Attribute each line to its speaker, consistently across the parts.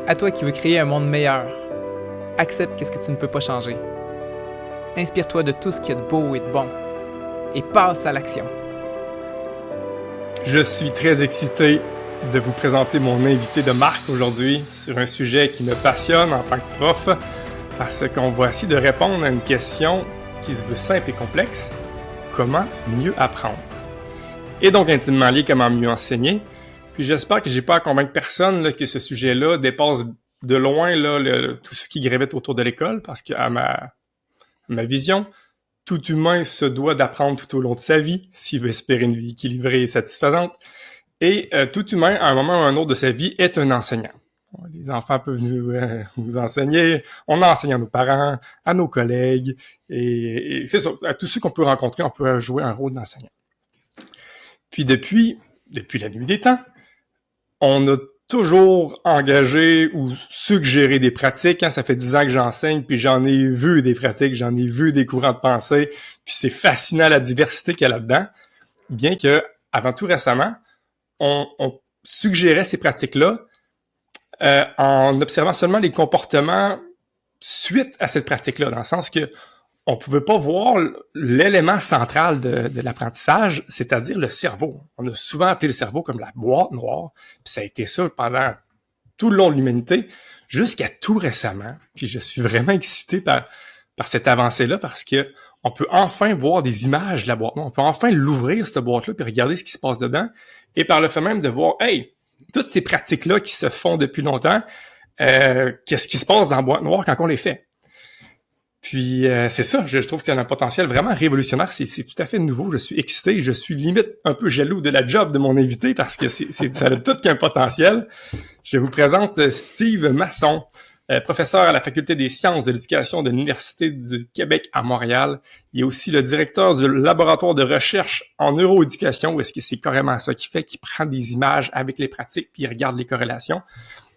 Speaker 1: À toi qui veux créer un monde meilleur, accepte qu'est-ce que tu ne peux pas changer. Inspire-toi de tout ce qu'il y a de beau et de bon. Et passe à l'action.
Speaker 2: Je suis très excité de vous présenter mon invité de marque aujourd'hui sur un sujet qui me passionne en tant que prof, parce qu'on va essayer de répondre à une question qui se veut simple et complexe. Comment mieux apprendre? Et donc intimement lié, comment mieux enseigner. Puis j'espère que j'ai pas à convaincre personne là, que ce sujet-là dépasse de loin là, tout ce qui gravite autour de l'école, parce qu'à ma vision, tout humain se doit d'apprendre tout au long de sa vie s'il veut espérer une vie équilibrée et satisfaisante. Et tout humain, à un moment ou à un autre de sa vie, est un enseignant. Les enfants peuvent nous enseigner, on enseigne à nos parents, à nos collègues, et c'est ça, à tous ceux qu'on peut rencontrer, on peut jouer un rôle d'enseignant. Puis depuis la nuit des temps, on a toujours engagé ou suggéré des pratiques. Ça fait 10 ans que j'enseigne, puis j'en ai vu des pratiques, j'en ai vu des courants de pensée, puis c'est fascinant la diversité qu'il y a là-dedans, bien que, avant tout récemment, on suggérait ces pratiques-là en observant seulement les comportements suite à cette pratique-là, dans le sens que on pouvait pas voir l'élément central de l'apprentissage, c'est-à-dire le cerveau. On a souvent appelé le cerveau comme la boîte noire, puis ça a été ça pendant tout le long de l'humanité, jusqu'à tout récemment. Puis je suis vraiment excité par cette avancée-là, parce que on peut enfin voir des images de la boîte noire. On peut enfin l'ouvrir, cette boîte-là, puis regarder ce qui se passe dedans. Et par le fait même de voir, hey, toutes ces pratiques-là qui se font depuis longtemps, qu'est-ce qui se passe dans la boîte noire quand on les fait? Puis c'est ça, je trouve qu'il y a un potentiel vraiment révolutionnaire, c'est tout à fait nouveau, je suis excité, je suis limite un peu jaloux de la job de mon invité parce que ça a tout qu'un potentiel. Je vous présente Steve Masson, professeur à la Faculté des sciences de l'éducation de l'Université du Québec à Montréal. Il est aussi le directeur du laboratoire de recherche en neuroéducation, où est-ce que c'est carrément ça qu'il fait, qu'il prend des images avec les pratiques puis il regarde les corrélations.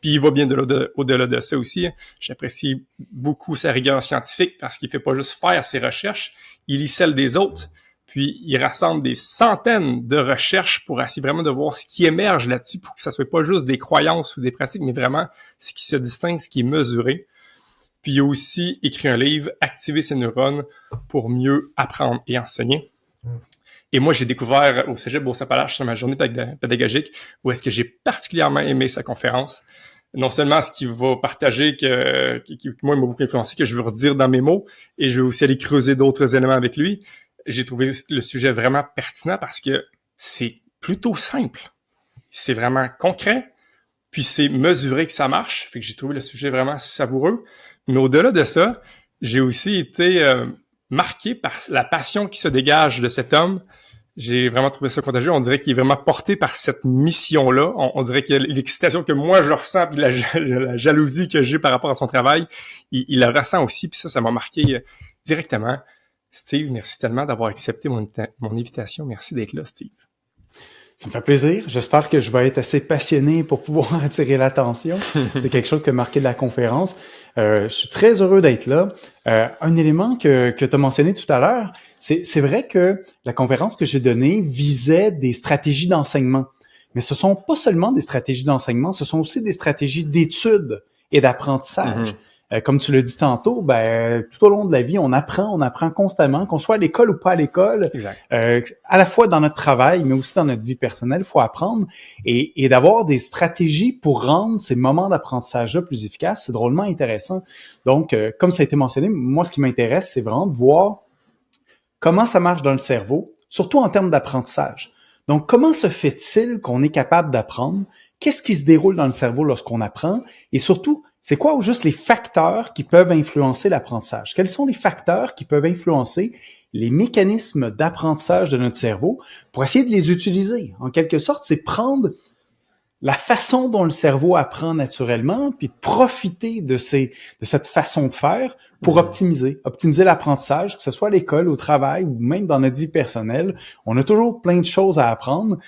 Speaker 2: Puis il va bien au-delà de ça aussi. J'apprécie beaucoup sa rigueur scientifique parce qu'il fait pas juste faire ses recherches, il lit celles des autres. Puis il rassemble des centaines de recherches pour essayer vraiment de voir ce qui émerge là-dessus pour que ça soit pas juste des croyances ou des pratiques, mais vraiment ce qui se distingue, ce qui est mesuré. Puis il a aussi écrit un livre, Activer ses neurones pour mieux apprendre et enseigner. Et moi, j'ai découvert au Cégep Beau-Sapalache sur ma journée pédagogique où est-ce que j'ai particulièrement aimé sa conférence. Non seulement ce qu'il va partager qui moi, il m'a beaucoup influencé, que je veux redire dans mes mots, et je vais aussi aller creuser d'autres éléments avec lui. J'ai trouvé le sujet vraiment pertinent parce que c'est plutôt simple. C'est vraiment concret, puis c'est mesuré que ça marche. Fait que j'ai trouvé le sujet vraiment savoureux. Mais au-delà de ça, j'ai aussi été marqué par la passion qui se dégage de cet homme. J'ai vraiment trouvé ça contagieux. On dirait qu'il est vraiment porté par cette mission-là. On dirait que l'excitation que moi je ressens, puis la jalousie que j'ai par rapport à son travail, il la ressent aussi. Puis ça m'a marqué directement. Steve, merci tellement d'avoir accepté mon invitation. Merci d'être là, Steve.
Speaker 3: Ça me fait plaisir. J'espère que je vais être assez passionné pour pouvoir attirer l'attention. C'est quelque chose qui a marqué de la conférence. Je suis très heureux d'être là. Un élément que tu as mentionné tout à l'heure, c'est vrai que la conférence que j'ai donnée visait des stratégies d'enseignement. Mais ce sont pas seulement des stratégies d'enseignement, ce sont aussi des stratégies d'étude et d'apprentissage. Comme tu l'as dit tantôt, tout au long de la vie, on apprend constamment, qu'on soit à l'école ou pas à l'école. À la fois dans notre travail, mais aussi dans notre vie personnelle, il faut apprendre et d'avoir des stratégies pour rendre ces moments d'apprentissage-là plus efficaces. C'est drôlement intéressant. Donc, comme ça a été mentionné, moi, ce qui m'intéresse, c'est vraiment de voir comment ça marche dans le cerveau, surtout en termes d'apprentissage. Donc, comment se fait-il qu'on est capable d'apprendre? Qu'est-ce qui se déroule dans le cerveau lorsqu'on apprend? Et surtout, c'est quoi ou juste les facteurs qui peuvent influencer l'apprentissage? Quels sont les facteurs qui peuvent influencer les mécanismes d'apprentissage de notre cerveau pour essayer de les utiliser? En quelque sorte, c'est prendre la façon dont le cerveau apprend naturellement, puis profiter de cette façon de faire pour optimiser l'apprentissage, que ce soit à l'école, au travail ou même dans notre vie personnelle. On a toujours plein de choses à apprendre.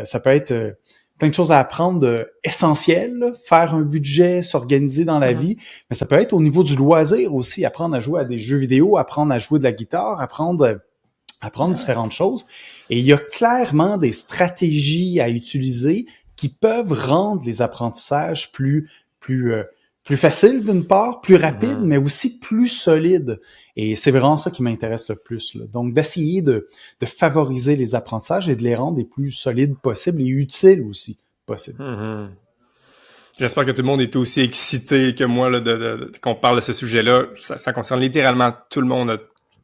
Speaker 3: Ça peut être plein de choses à apprendre essentielles, faire un budget, s'organiser dans la vie, mais ça peut être au niveau du loisir aussi, apprendre à jouer à des jeux vidéo, apprendre à jouer de la guitare, apprendre différentes choses. Et il y a clairement des stratégies à utiliser qui peuvent rendre les apprentissages plus plus facile d'une part, plus rapide, mais aussi plus solide. Et c'est vraiment ça qui m'intéresse le plus, là. Donc, d'essayer de favoriser les apprentissages et de les rendre les plus solides possibles et utiles aussi possible.
Speaker 2: J'espère que tout le monde est aussi excité que moi là, qu'on parle de ce sujet-là. Ça concerne littéralement tout le monde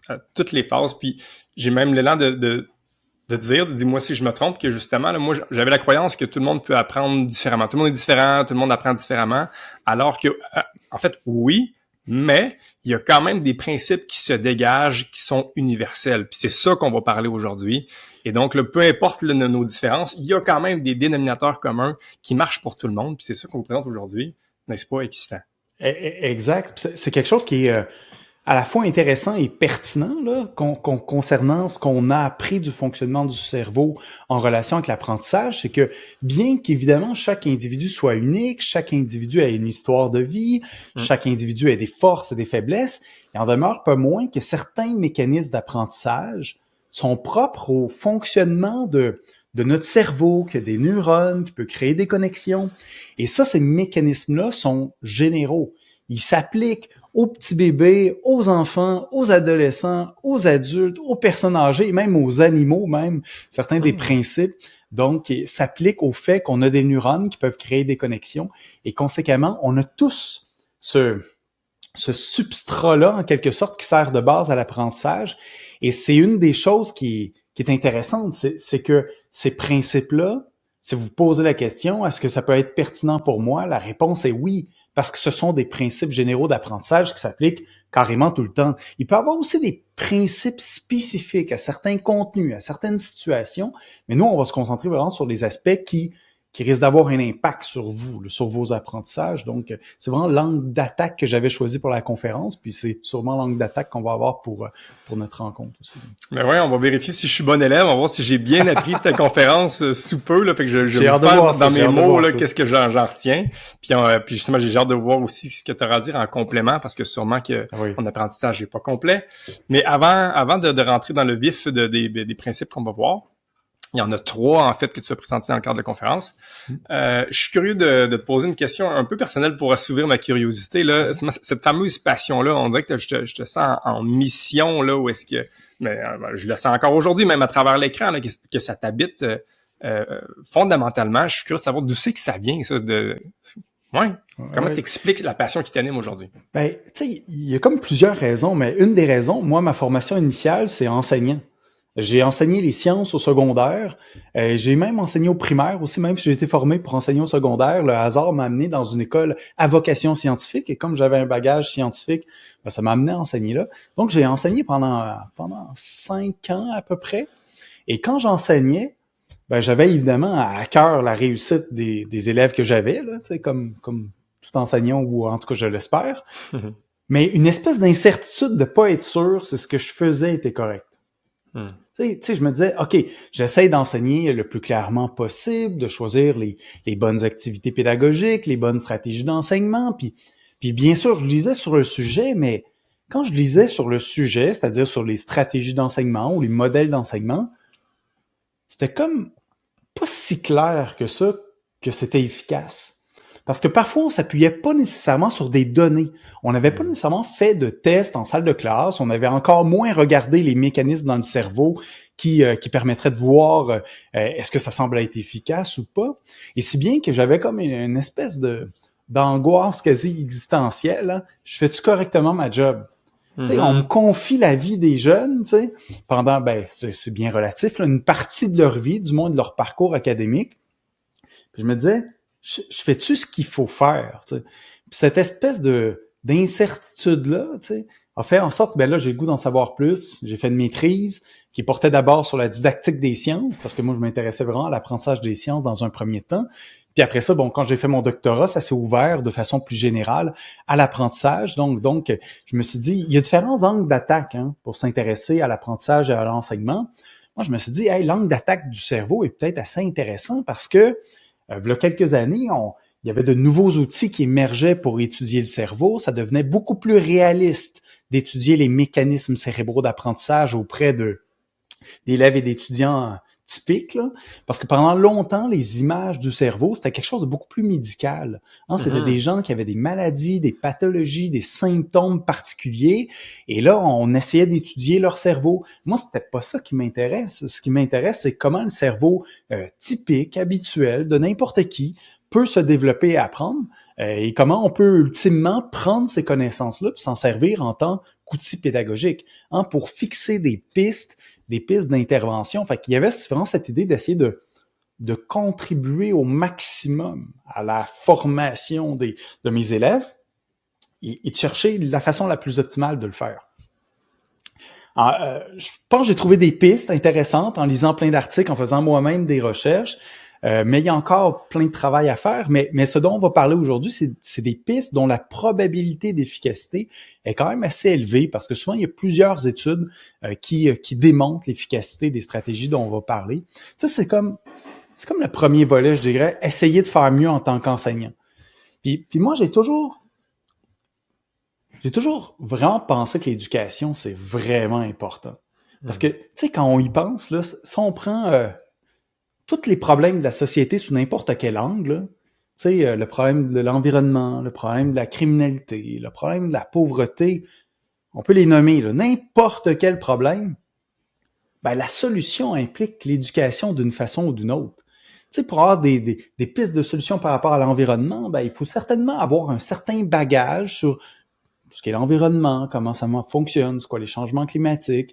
Speaker 2: à toutes les phases. Puis j'ai même l'élan de dire, dis-moi si je me trompe, que justement, là, moi, j'avais la croyance que tout le monde peut apprendre différemment. Tout le monde est différent, tout le monde apprend différemment. Alors que, en fait, oui, mais il y a quand même des principes qui se dégagent, qui sont universels. Puis c'est ça qu'on va parler aujourd'hui. Et donc, là, peu importe là, nos différences, il y a quand même des dénominateurs communs qui marchent pour tout le monde. Puis c'est ça qu'on vous présente aujourd'hui. N'est-ce pas excitant?
Speaker 3: Exact. C'est quelque chose qui est à la fois intéressant et pertinent là, concernant ce qu'on a appris du fonctionnement du cerveau en relation avec l'apprentissage. C'est que bien qu'évidemment chaque individu soit unique, chaque individu a une histoire de vie, chaque individu a des forces et des faiblesses, il en demeure pas moins que certains mécanismes d'apprentissage sont propres au fonctionnement de notre cerveau, qu'il y a des neurones, qui peut créer des connexions. Et ça, ces mécanismes-là sont généraux. Ils s'appliquent aux petits bébés, aux enfants, aux adolescents, aux adultes, aux personnes âgées, même aux animaux, même certains des principes. Donc, s'appliquent au fait qu'on a des neurones qui peuvent créer des connexions. Et conséquemment, on a tous ce substrat-là, en quelque sorte, qui sert de base à l'apprentissage. Et c'est une des choses qui est intéressante, c'est que ces principes-là, si vous posez la question, est-ce que ça peut être pertinent pour moi? La réponse est oui, parce que ce sont des principes généraux d'apprentissage qui s'appliquent carrément tout le temps. Il peut y avoir aussi des principes spécifiques à certains contenus, à certaines situations, mais nous, on va se concentrer vraiment sur les aspects qui risquent d'avoir un impact sur vous, sur vos apprentissages. Donc, c'est vraiment l'angle d'attaque que j'avais choisi pour la conférence, puis c'est sûrement l'angle d'attaque qu'on va avoir pour notre rencontre aussi.
Speaker 2: Ben ouais, on va vérifier si je suis bon élève, on va voir si j'ai bien appris ta conférence sous peu, là, fait que je vais faire dans mes mots, là, qu'est-ce que j'en retiens. Puis justement, j'ai hâte de voir aussi ce que tu auras à dire en complément, parce que sûrement que mon apprentissage n'est pas complet. Mais avant de rentrer dans le vif des principes qu'on va voir, il y en a 3, en fait, que tu as présentés dans le cadre de la conférence. Je suis curieux de te poser une question un peu personnelle pour assouvir ma curiosité, là. Cette fameuse passion-là, on dirait que je te sens en mission, là, où est-ce que... Mais je le sens encore aujourd'hui, même à travers l'écran, là, que ça t'habite fondamentalement. Je suis curieux de savoir d'où c'est que ça vient, ça, Comment t'expliques la passion qui t'anime aujourd'hui?
Speaker 3: Ben, tu sais, il y a comme plusieurs raisons, mais une des raisons, moi, ma formation initiale, c'est enseignant. J'ai enseigné les sciences au secondaire. J'ai même enseigné au primaire aussi, même si j'ai été formé pour enseigner au secondaire. Le hasard m'a amené dans une école à vocation scientifique et comme j'avais un bagage scientifique, ben, ça m'a amené à enseigner là. Donc, j'ai enseigné pendant 5 ans à peu près. Et quand j'enseignais, ben, j'avais évidemment à cœur la réussite des élèves que j'avais, là, tu sais, comme tout enseignant, ou en tout cas, je l'espère. Mais une espèce d'incertitude de pas être sûr si ce que je faisais était correct. Tu sais, je me disais, OK, j'essaie d'enseigner le plus clairement possible, de choisir les bonnes activités pédagogiques, les bonnes stratégies d'enseignement, puis bien sûr, je lisais sur le sujet, mais quand je lisais sur le sujet, c'est-à-dire sur les stratégies d'enseignement ou les modèles d'enseignement, c'était comme pas si clair que ça, que c'était efficace. Parce que parfois, on s'appuyait pas nécessairement sur des données. On n'avait pas nécessairement fait de tests en salle de classe. On avait encore moins regardé les mécanismes dans le cerveau qui permettraient de voir est-ce que ça semble être efficace ou pas. Et si bien que j'avais comme une espèce d'angoisse quasi existentielle. Hein. Je fais-tu correctement ma job? Tu sais, on me confie la vie des jeunes, tu sais, pendant, c'est bien relatif, là, une partie de leur vie, du moins de leur parcours académique. Puis je me disais, je fais-tu ce qu'il faut faire, tu sais? Puis cette espèce d'incertitude-là, tu sais, a fait en sorte, là, j'ai le goût d'en savoir plus. J'ai fait une maîtrise qui portait d'abord sur la didactique des sciences, parce que moi, je m'intéressais vraiment à l'apprentissage des sciences dans un premier temps. Puis après ça, quand j'ai fait mon doctorat, ça s'est ouvert de façon plus générale à l'apprentissage. Donc, je me suis dit, il y a différents angles d'attaque pour s'intéresser à l'apprentissage et à l'enseignement. Moi, je me suis dit, l'angle d'attaque du cerveau est peut-être assez intéressant parce que il y a quelques années, il y avait de nouveaux outils qui émergeaient pour étudier le cerveau. Ça devenait beaucoup plus réaliste d'étudier les mécanismes cérébraux d'apprentissage auprès d'élèves et d'étudiants typique, là, parce que pendant longtemps, les images du cerveau, c'était quelque chose de beaucoup plus médical. Hein, c'était des gens qui avaient des maladies, des pathologies, des symptômes particuliers, et là, on essayait d'étudier leur cerveau. Moi, c'était pas ça qui m'intéresse. Ce qui m'intéresse, c'est comment le cerveau typique, habituel, de n'importe qui, peut se développer et apprendre, et comment on peut ultimement prendre ces connaissances-là puis s'en servir en tant qu'outil pédagogique, hein, pour fixer des pistes d'intervention. Fait qu'il y avait vraiment cette idée d'essayer de contribuer au maximum à la formation de mes élèves et de chercher la façon la plus optimale de le faire. Je pense que j'ai trouvé des pistes intéressantes en lisant plein d'articles, en faisant moi-même des recherches. Mais il y a encore plein de travail à faire. Mais ce dont on va parler aujourd'hui, c'est des pistes dont la probabilité d'efficacité est quand même assez élevée, parce que souvent, il y a plusieurs études qui démontrent l'efficacité des stratégies dont on va parler. Ça, c'est comme le premier volet, je dirais, essayer de faire mieux en tant qu'enseignant. Puis moi, j'ai toujours vraiment pensé que l'éducation, c'est vraiment important. Parce que, tu sais, quand on y pense, là, si on prend tous les problèmes de la société sous n'importe quel angle, tu sais, le problème de l'environnement, le problème de la criminalité, le problème de la pauvreté, on peut les nommer, là, n'importe quel problème, ben la solution implique l'éducation d'une façon ou d'une autre. Tu sais, pour avoir des pistes de solutions par rapport à l'environnement, ben il faut certainement avoir un certain bagage sur ce qu'est l'environnement, comment ça fonctionne, c'est quoi les changements climatiques.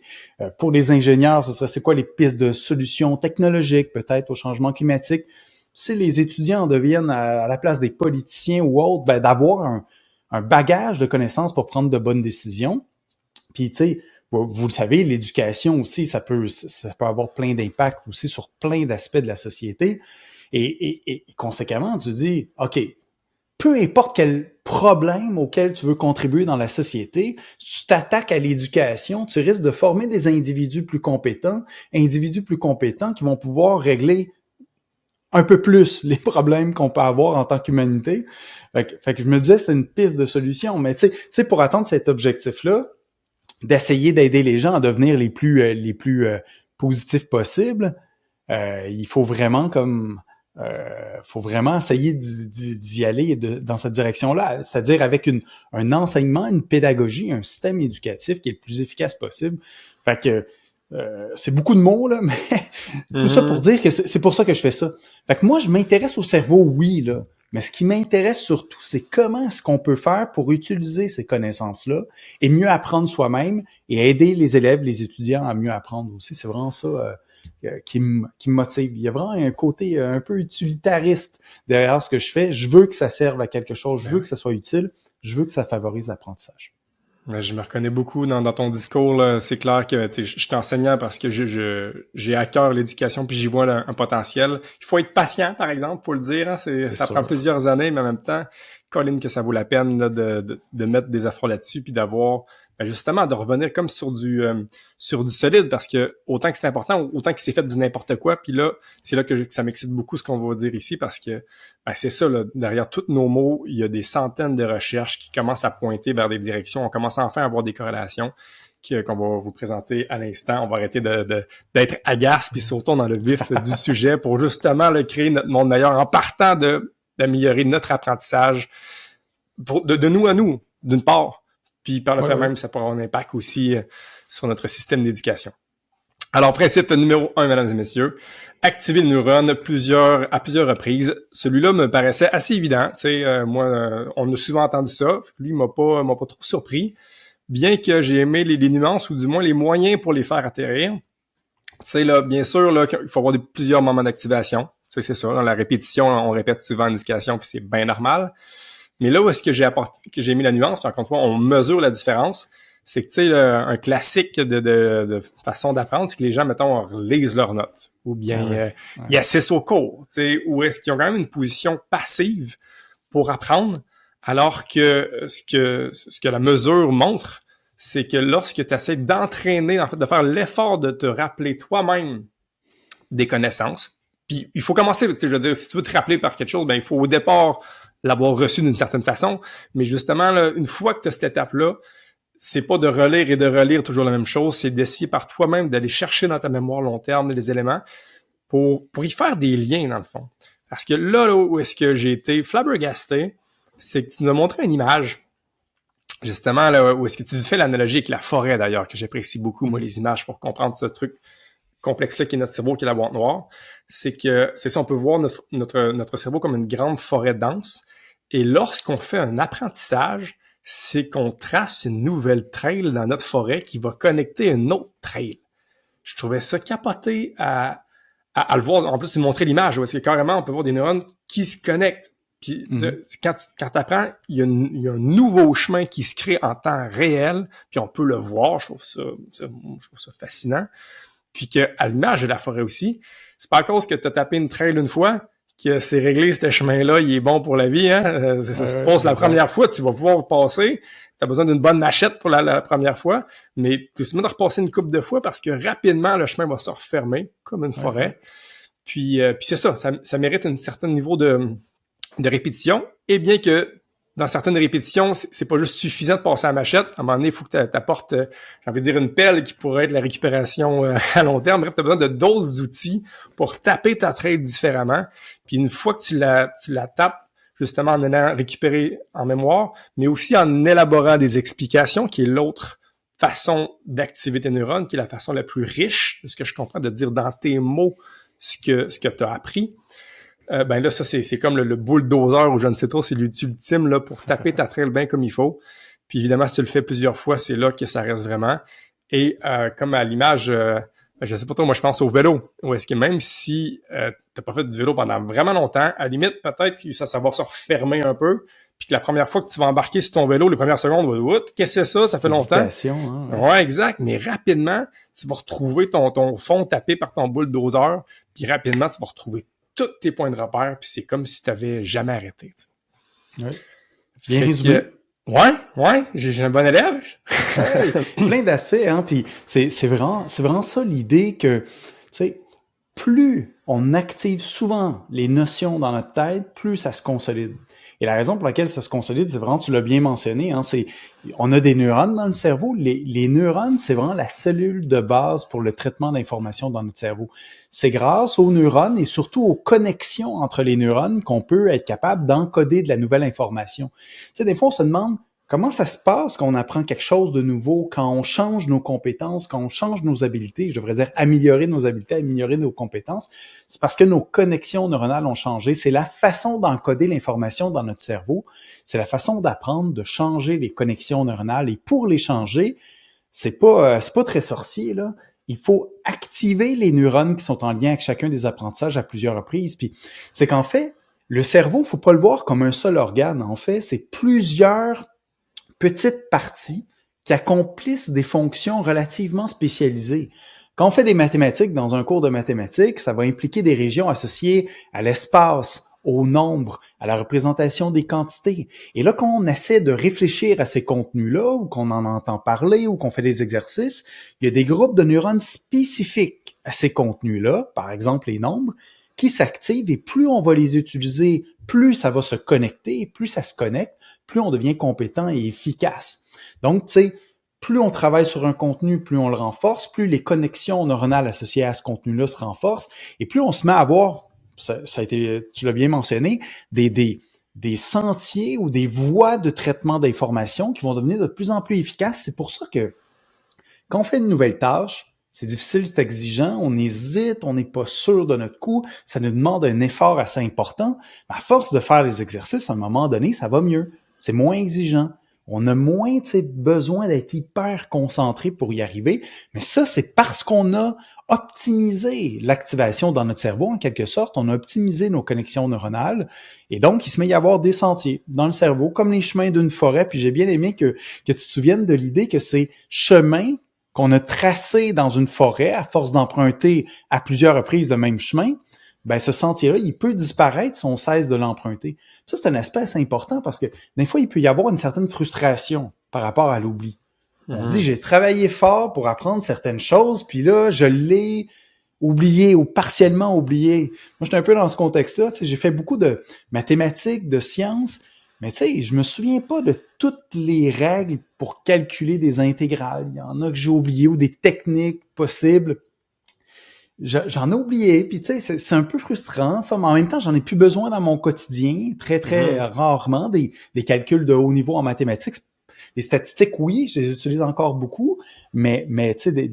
Speaker 3: Pour les ingénieurs, ce serait c'est quoi les pistes de solutions technologiques peut-être au changement climatique. Si les étudiants deviennent à la place des politiciens ou autres, ben d'avoir un bagage de connaissances pour prendre de bonnes décisions. Puis tu sais, vous le savez, l'éducation aussi, ça peut avoir plein d'impacts aussi sur plein d'aspects de la société. Et conséquemment, tu dis, OK, peu importe quel problème auquel tu veux contribuer dans la société, si tu t'attaques à l'éducation, tu risques de former des individus plus compétents qui vont pouvoir régler un peu plus les problèmes qu'on peut avoir en tant qu'humanité. Fait que je me disais, c'est une piste de solution. Mais tu sais, pour atteindre cet objectif-là, d'essayer d'aider les gens à devenir les plus positifs possibles, il faut vraiment essayer d'y aller dans cette direction-là, c'est-à-dire avec un enseignement, une pédagogie, un système éducatif qui est le plus efficace possible. Fait que c'est beaucoup de mots, là, mais tout ça pour dire que c'est pour ça que je fais ça. Fait que moi, je m'intéresse au cerveau, oui, là, mais ce qui m'intéresse surtout, c'est comment est-ce qu'on peut faire pour utiliser ces connaissances-là et mieux apprendre soi-même et aider les élèves, les étudiants à mieux apprendre aussi. C'est vraiment ça qui me motive. Il y a vraiment un côté un peu utilitariste derrière ce que je fais. Je veux que ça serve à quelque chose, je veux que ça soit utile, je veux que ça favorise l'apprentissage.
Speaker 2: Je me reconnais beaucoup dans ton discours, là. C'est clair que je suis enseignant parce que j'ai à cœur l'éducation puis j'y vois un potentiel. Il faut être patient, par exemple, faut le dire. Hein, ça prend plusieurs années, mais en même temps, Colin, que ça vaut la peine là, de mettre des efforts là-dessus puis d'avoir justement de revenir comme sur du solide, parce que autant que c'est important, autant que c'est fait du n'importe quoi, puis là, c'est là que ça m'excite beaucoup ce qu'on va dire ici, parce que c'est ça, là, derrière tous nos mots, il y a des centaines de recherches qui commencent à pointer vers des directions, on commence enfin à avoir des corrélations qu'on va vous présenter à l'instant. On va arrêter d'être agace, puis surtout dans le vif du sujet pour justement là, créer notre monde meilleur en partant d'améliorer notre apprentissage de nous à nous, d'une part. Puis par le fait même, ça pourra avoir un impact aussi sur notre système d'éducation. Alors, principe numéro 1, mesdames et messieurs, activer le neurone à plusieurs reprises. Celui-là me paraissait assez évident. Tu sais, moi, on a souvent entendu ça. Lui, il m'a pas trop surpris. Bien que j'ai aimé les nuances, ou du moins les moyens pour les faire atterrir. Tu sais, là, bien sûr, là, il faut avoir plusieurs moments d'activation. Tu sais, c'est ça. Dans la répétition, on répète souvent en éducation, puis c'est bien normal. Mais là où est-ce que j'ai mis la nuance, puis encore une fois, on mesure la différence, c'est que, tu sais, un classique de façon d'apprendre, c'est que les gens, mettons, relisent leurs notes, ou bien ils assistent au cours, tu sais, ou est-ce qu'ils ont quand même une position passive pour apprendre, alors que ce que la mesure montre, c'est que lorsque tu essaies d'entraîner, en fait, de faire l'effort de te rappeler toi-même des connaissances, puis il faut commencer, tu sais, je veux dire, si tu veux te rappeler par quelque chose, ben il faut au départ l'avoir reçu d'une certaine façon, mais justement, là, une fois que tu as cette étape-là, c'est pas de relire et de relire toujours la même chose, c'est d'essayer par toi-même d'aller chercher dans ta mémoire long terme les éléments, pour y faire des liens, dans le fond. Parce que là où est-ce que j'ai été flabbergasté, c'est que tu nous as montré une image, justement, là où est-ce que tu fais l'analogie avec la forêt, d'ailleurs, que j'apprécie beaucoup, moi, les images, pour comprendre ce truc complexe-là qui est notre cerveau, qui est la boîte noire. C'est ça, on peut voir notre cerveau comme une grande forêt dense. Et lorsqu'on fait un apprentissage, c'est qu'on trace une nouvelle trail dans notre forêt qui va connecter une autre trail. Je trouvais ça capoté à le voir. En plus, tu montrais l'image, où est-ce que carrément, on peut voir des neurones qui se connectent. Puis, quand tu apprends, il y a un nouveau chemin qui se crée en temps réel, puis on peut le voir. Je trouve ça fascinant. Puis qu'à l'image de la forêt aussi, c'est pas à cause que tu as tapé une trail une fois que c'est réglé, ce chemin-là, il est bon pour la vie. Hein? Ça se passe la première fois, tu vas pouvoir passer. Tu as besoin d'une bonne machette pour la première fois, mais tu es de repasser une couple de fois parce que rapidement, le chemin va se refermer comme une forêt. Puis c'est ça mérite un certain niveau de répétition. Et bien que dans certaines répétitions, c'est pas juste suffisant de passer à la machette. À un moment donné, il faut que tu apportes, j'ai envie de dire, une pelle qui pourrait être la récupération à long terme. Bref, tu as besoin de d'autres outils pour taper ta trail différemment. Puis une fois que tu la tapes, justement en allant récupérer en mémoire, mais aussi en élaborant des explications, qui est l'autre façon d'activer tes neurones, qui est la façon la plus riche, de ce que je comprends, de dire dans tes mots ce que tu as appris. Ben là, ça, c'est comme le bulldozer ou je ne sais trop, c'est l'outil ultime là, pour taper ta trail bien comme il faut. Puis évidemment, si tu le fais plusieurs fois, c'est là que ça reste vraiment. Et comme à l'image, je sais pas trop, moi je pense au vélo. Ou est-ce que même si t'as pas fait du vélo pendant vraiment longtemps, à la limite, peut-être que ça va se refermer un peu, puis que la première fois que tu vas embarquer sur ton vélo, les premières secondes, qu'est-ce que c'est ça? Ça fait longtemps. Ouais, exact. Mais rapidement, tu vas retrouver ton fond tapé par ton bulldozer, puis rapidement, tu vas retrouver tous tes points de repère, puis c'est comme si tu n'avais jamais arrêté.
Speaker 3: Oui. Bien résumé.
Speaker 2: Ouais, j'ai un bon élève.
Speaker 3: Plein d'aspects, hein, puis c'est vraiment ça l'idée que, tu sais, plus on active souvent les notions dans notre tête, plus ça se consolide. Et la raison pour laquelle ça se consolide, c'est vraiment, tu l'as bien mentionné, hein, on a des neurones dans le cerveau. Les neurones, c'est vraiment la cellule de base pour le traitement d'informations dans notre cerveau. C'est grâce aux neurones et surtout aux connexions entre les neurones qu'on peut être capable d'encoder de la nouvelle information. Tu sais, des fois, on se demande comment ça se passe quand on apprend quelque chose de nouveau, quand on change nos compétences, quand on change nos habiletés, je devrais dire améliorer nos habiletés, améliorer nos compétences. C'est parce que nos connexions neuronales ont changé. C'est la façon d'encoder l'information dans notre cerveau. C'est la façon d'apprendre, de changer les connexions neuronales. Et pour les changer, c'est pas très sorcier, là. Il faut activer les neurones qui sont en lien avec chacun des apprentissages à plusieurs reprises. Puis c'est qu'en fait, le cerveau, faut pas le voir comme un seul organe. En fait, c'est plusieurs petites parties qui accomplissent des fonctions relativement spécialisées. Quand on fait des mathématiques dans un cours de mathématiques, ça va impliquer des régions associées à l'espace, au nombre, à la représentation des quantités. Et là, quand on essaie de réfléchir à ces contenus-là, ou qu'on en entend parler, ou qu'on fait des exercices, il y a des groupes de neurones spécifiques à ces contenus-là, par exemple les nombres, qui s'activent et plus on va les utiliser, plus ça va se connecter, et plus ça se connecte, plus on devient compétent et efficace. Donc, tu sais, plus on travaille sur un contenu, plus on le renforce, plus les connexions neuronales associées à ce contenu-là se renforcent, et plus on se met à avoir, ça a été, tu l'as bien mentionné, des sentiers ou des voies de traitement d'informations qui vont devenir de plus en plus efficaces. C'est pour ça que quand on fait une nouvelle tâche, c'est difficile, c'est exigeant, on hésite, on n'est pas sûr de notre coup, ça nous demande un effort assez important. À force de faire les exercices, à un moment donné, ça va mieux. C'est moins exigeant. On a moins besoin d'être hyper concentré pour y arriver. Mais ça, c'est parce qu'on a optimisé l'activation dans notre cerveau, en quelque sorte. On a optimisé nos connexions neuronales. Et donc, il se met à y avoir des sentiers dans le cerveau, comme les chemins d'une forêt. Puis j'ai bien aimé que tu te souviennes de l'idée que ces chemins qu'on a tracés dans une forêt, à force d'emprunter à plusieurs reprises le même chemin, ben ce sentier-là, il peut disparaître si on cesse de l'emprunter. Ça, c'est un aspect assez important parce que des fois, il peut y avoir une certaine frustration par rapport à l'oubli. On se dit, j'ai travaillé fort pour apprendre certaines choses, puis là, je l'ai oublié ou partiellement oublié. Moi, j'étais un peu dans ce contexte-là. J'ai fait beaucoup de mathématiques, de sciences, mais tu sais, je me souviens pas de toutes les règles pour calculer des intégrales. Il y en a que j'ai oublié ou des techniques possibles. j'en ai oublié, puis tu sais, c'est un peu frustrant, ça, mais en même temps, j'en ai plus besoin dans mon quotidien, très, très rarement, des calculs de haut niveau en mathématiques. Les statistiques, oui, je les utilise encore beaucoup, mais tu sais,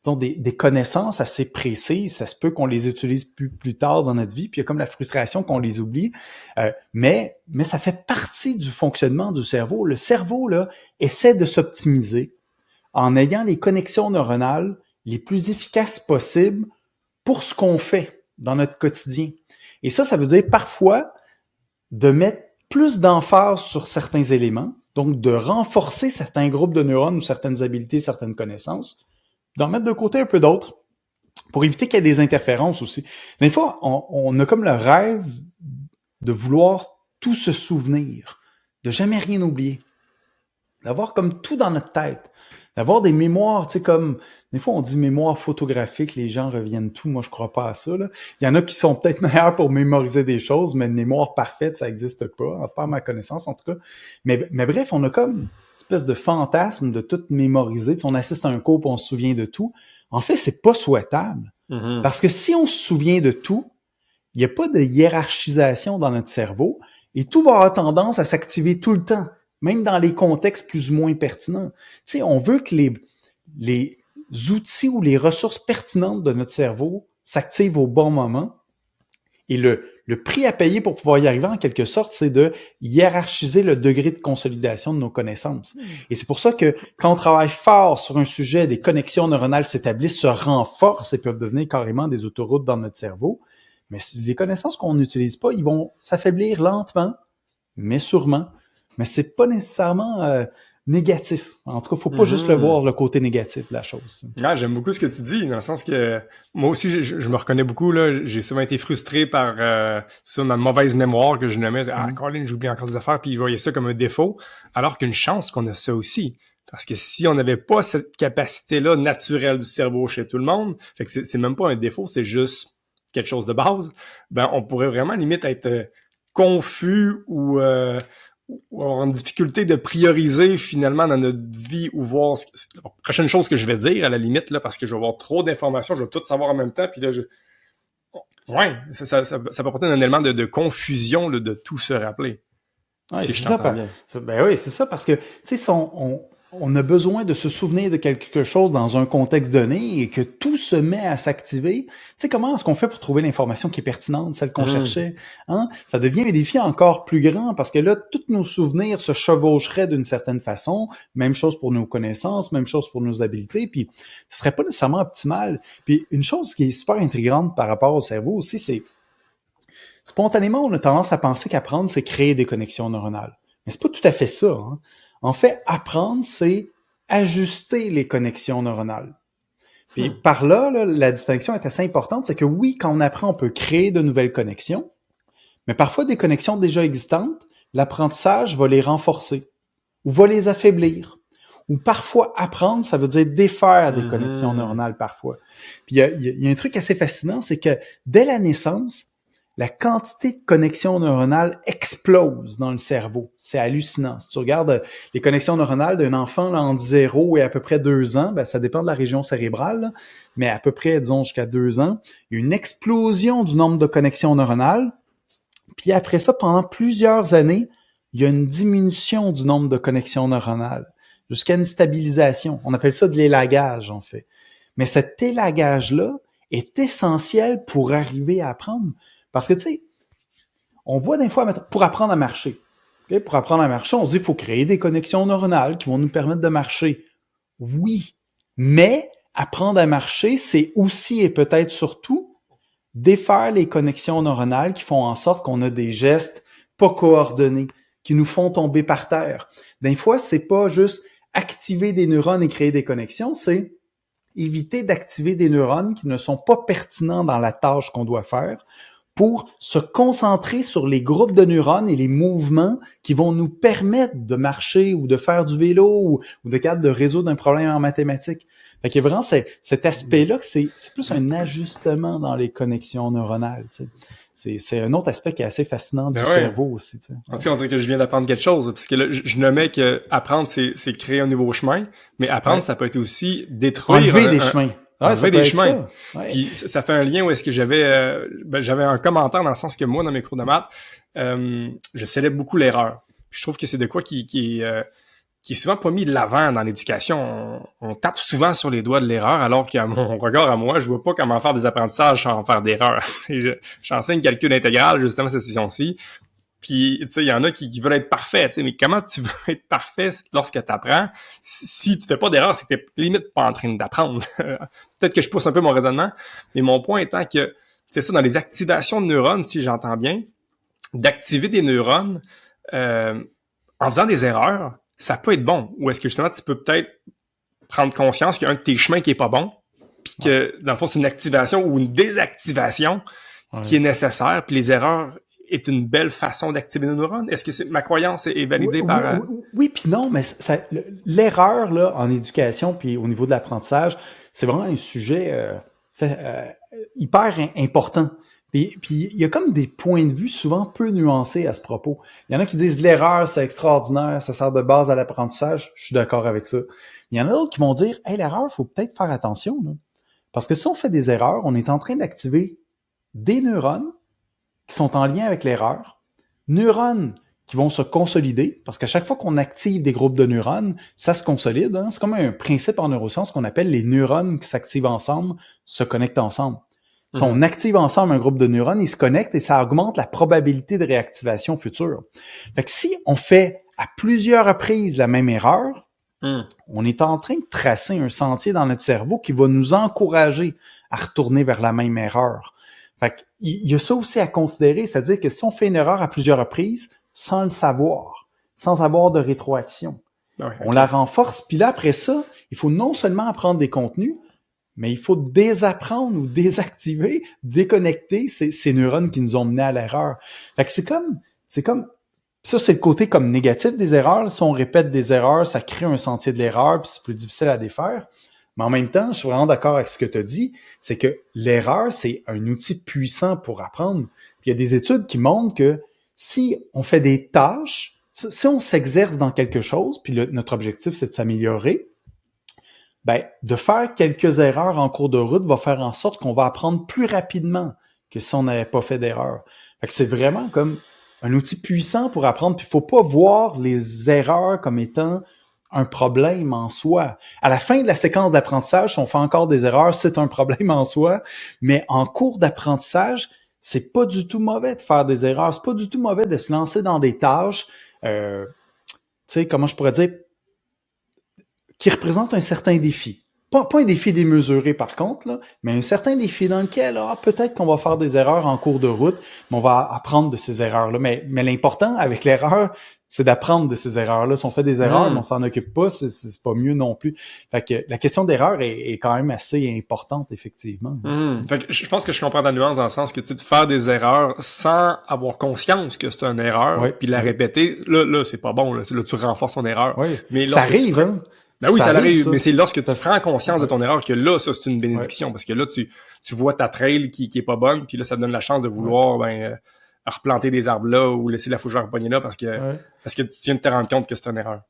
Speaker 3: disons, des connaissances assez précises, ça se peut qu'on les utilise plus tard dans notre vie, puis il y a comme la frustration qu'on les oublie, mais ça fait partie du fonctionnement du cerveau. Le cerveau, là, essaie de s'optimiser en ayant les connexions neuronales les plus efficaces possibles pour ce qu'on fait dans notre quotidien. Et ça veut dire parfois de mettre plus d'emphase sur certains éléments, donc de renforcer certains groupes de neurones ou certaines habiletés, certaines connaissances, d'en mettre de côté un peu d'autres pour éviter qu'il y ait des interférences aussi. Des fois, on a comme le rêve de vouloir tout se souvenir, de jamais rien oublier, d'avoir comme tout dans notre tête, d'avoir des mémoires, tu sais, comme, des fois on dit mémoire photographique, les gens reviennent tout, moi je crois pas à ça, là. Il y en a qui sont peut-être meilleurs pour mémoriser des choses, mais une mémoire parfaite, ça existe pas à ma connaissance en tout cas. Mais bref, on a comme une espèce de fantasme de tout mémoriser, tu sais, on assiste à un cours et on se souvient de tout. En fait, c'est pas souhaitable. Parce que si on se souvient de tout, il n'y a pas de hiérarchisation dans notre cerveau et tout va avoir tendance à s'activer tout le temps, même dans les contextes plus ou moins pertinents. Tu sais, on veut que les outils ou les ressources pertinentes de notre cerveau s'activent au bon moment. Et le prix à payer pour pouvoir y arriver, en quelque sorte, c'est de hiérarchiser le degré de consolidation de nos connaissances. Et c'est pour ça que quand on travaille fort sur un sujet, des connexions neuronales s'établissent, se renforcent et peuvent devenir carrément des autoroutes dans notre cerveau. Mais les connaissances qu'on n'utilise pas, ils vont s'affaiblir lentement, mais sûrement. Mais c'est pas nécessairement négatif. En tout cas, faut pas juste le voir, le côté négatif de la chose.
Speaker 2: Ah, j'aime beaucoup ce que tu dis, dans le sens que moi aussi, je me reconnais beaucoup, là. J'ai souvent été frustré par ma mauvaise mémoire que je nommais. Ah, Colin, j'oublie encore des affaires, puis je voyais ça comme un défaut, alors qu'une chance qu'on a ça aussi. Parce que si on n'avait pas cette capacité-là naturelle du cerveau chez tout le monde, fait que c'est même pas un défaut, c'est juste quelque chose de base, ben on pourrait vraiment limite être confus ou avoir une difficulté de prioriser finalement dans notre vie ou voir la prochaine chose que je vais dire à la limite là, parce que je vais avoir trop d'informations, je vais tout savoir en même temps, puis là ça peut apporter un élément de confusion là, de tout se rappeler.
Speaker 3: Ouais, si c'est ça, ben oui, c'est ça, parce que tu sais, on a besoin de se souvenir de quelque chose dans un contexte donné et que tout se met à s'activer. Tu sais, comment est-ce qu'on fait pour trouver l'information qui est pertinente, celle qu'on cherchait? Hein? Ça devient un défi encore plus grand parce que là, tous nos souvenirs se chevaucheraient d'une certaine façon. Même chose pour nos connaissances, même chose pour nos habiletés. Puis, ce serait pas nécessairement optimal. Puis, une chose qui est super intrigante par rapport au cerveau aussi, c'est spontanément, on a tendance à penser qu'apprendre, c'est créer des connexions neuronales. Mais c'est pas tout à fait ça, hein? En fait, apprendre, c'est ajuster les connexions neuronales. Puis par là, la distinction est assez importante, c'est que oui, quand on apprend, on peut créer de nouvelles connexions, mais parfois des connexions déjà existantes, l'apprentissage va les renforcer ou va les affaiblir. Ou parfois, apprendre, ça veut dire défaire des connexions neuronales parfois. Puis il y a un truc assez fascinant, c'est que dès la naissance, la quantité de connexions neuronales explose dans le cerveau. C'est hallucinant. Si tu regardes les connexions neuronales d'un enfant là, entre 0 et à peu près 2 ans, ben, ça dépend de la région cérébrale, là, mais à peu près, disons, jusqu'à 2 ans, il y a une explosion du nombre de connexions neuronales. Puis après ça, pendant plusieurs années, il y a une diminution du nombre de connexions neuronales, jusqu'à une stabilisation. On appelle ça de l'élagage, en fait. Mais cet élagage-là est essentiel pour arriver à apprendre. Parce que, tu sais, on voit des fois, pour apprendre à marcher, okay? Pour apprendre à marcher, on se dit qu'il faut créer des connexions neuronales qui vont nous permettre de marcher. Oui, mais apprendre à marcher, c'est aussi et peut-être surtout défaire les connexions neuronales qui font en sorte qu'on a des gestes pas coordonnés, qui nous font tomber par terre. Des fois, c'est pas juste activer des neurones et créer des connexions, c'est éviter d'activer des neurones qui ne sont pas pertinents dans la tâche qu'on doit faire, pour se concentrer sur les groupes de neurones et les mouvements qui vont nous permettre de marcher ou de faire du vélo ou de résoudre un problème en mathématiques. Fait qu'il y a vraiment cet aspect-là que c'est plus un ajustement dans les connexions neuronales. Tu sais. C'est un autre aspect qui est assez fascinant du cerveau aussi. Tu sais.
Speaker 2: En tout cas, on dirait que je viens d'apprendre quelque chose, parce que là, je nommais que apprendre, c'est créer un nouveau chemin, mais apprendre, ça peut être aussi détruire
Speaker 3: enlever des chemins.
Speaker 2: enlever des chemins.
Speaker 3: Ouais.
Speaker 2: Puis ça fait un lien où est-ce que j'avais un commentaire dans le sens que moi, dans mes cours de maths, je célèbre beaucoup l'erreur. Puis je trouve que c'est de quoi qui est souvent pas mis de l'avant dans l'éducation. On tape souvent sur les doigts de l'erreur, alors qu'à mon regard à moi, je vois pas comment faire des apprentissages sans faire d'erreur. J'enseigne calcul intégral, justement, cette session-ci. Puis, tu sais, il y en a qui veulent être parfaits, tu sais, mais comment tu veux être parfait lorsque tu apprends? Si tu fais pas d'erreur, c'est que t'es limite pas en train d'apprendre. Peut-être que je pousse un peu mon raisonnement, mais mon point étant que, c'est ça, dans les activations de neurones, si j'entends bien, d'activer des neurones en faisant des erreurs, ça peut être bon. Ou est-ce que justement, tu peux peut-être prendre conscience qu'il y a un de tes chemins qui est pas bon, puis que, dans le fond, c'est une activation ou une désactivation qui est nécessaire, puis les erreurs est une belle façon d'activer nos neurones? Est-ce que ma croyance est validée par...
Speaker 3: Oui, puis non, mais l'erreur là en éducation puis au niveau de l'apprentissage, c'est vraiment un sujet hyper important. Puis il y a comme des points de vue souvent peu nuancés à ce propos. Il y en a qui disent l'erreur, c'est extraordinaire, ça sert de base à l'apprentissage. Je suis d'accord avec ça. Il y en a d'autres qui vont dire « Hey, l'erreur, faut peut-être faire attention. » là. Parce que si on fait des erreurs, on est en train d'activer des neurones qui sont en lien avec l'erreur, neurones qui vont se consolider, parce qu'à chaque fois qu'on active des groupes de neurones, ça se consolide. Hein? C'est comme un principe en neurosciences qu'on appelle les neurones qui s'activent ensemble, se connectent ensemble. Si on active ensemble un groupe de neurones, ils se connectent et ça augmente la probabilité de réactivation future. Fait que si on fait à plusieurs reprises la même erreur, on est en train de tracer un sentier dans notre cerveau qui va nous encourager à retourner vers la même erreur. Fait que, il y a ça aussi à considérer, c'est-à-dire que si on fait une erreur à plusieurs reprises, sans le savoir, sans avoir de rétroaction, on la renforce, puis là, après ça, il faut non seulement apprendre des contenus, mais il faut désapprendre ou désactiver, déconnecter ces neurones qui nous ont menés à l'erreur. Fait que c'est comme, ça c'est le côté comme négatif des erreurs. Si on répète des erreurs, ça crée un sentier de l'erreur, puis c'est plus difficile à défaire. Mais en même temps, je suis vraiment d'accord avec ce que tu as dit, c'est que l'erreur, c'est un outil puissant pour apprendre. Puis il y a des études qui montrent que si on fait des tâches, si on s'exerce dans quelque chose, puis notre objectif, c'est de s'améliorer, ben, de faire quelques erreurs en cours de route va faire en sorte qu'on va apprendre plus rapidement que si on n'avait pas fait d'erreur. Fait que c'est vraiment comme un outil puissant pour apprendre, puis il faut pas voir les erreurs comme étant un problème en soi. À la fin de la séquence d'apprentissage, si on fait encore des erreurs, c'est un problème en soi, mais en cours d'apprentissage, c'est pas du tout mauvais de faire des erreurs, c'est pas du tout mauvais de se lancer dans des tâches, tu sais, comment je pourrais dire, qui représentent un certain défi. Pas un défi démesuré par contre, là, mais un certain défi dans lequel peut-être qu'on va faire des erreurs en cours de route, mais on va apprendre de ces erreurs-là. Mais l'important avec l'erreur, c'est d'apprendre de ces erreurs-là. Si on fait des erreurs, mais on s'en occupe pas, c'est pas mieux non plus. Fait que la question d'erreur est quand même assez importante, effectivement.
Speaker 2: Fait que je pense que je comprends ta nuance dans le sens que tu sais, de faire des erreurs sans avoir conscience que c'est une erreur, puis la répéter, là, c'est pas bon. Là, tu renforces ton erreur.
Speaker 3: Oui.
Speaker 2: Mais
Speaker 3: ça arrive, hein?
Speaker 2: Ben oui, ça arrive, mais c'est lorsque tu prends conscience de ton erreur que là, ça, c'est une bénédiction. Parce que là, tu vois ta trail qui est pas bonne, puis là, ça te donne la chance de vouloir replanter des arbres là ou laisser la fougère pogner là parce que tu viens de te rendre compte que c'est une erreur.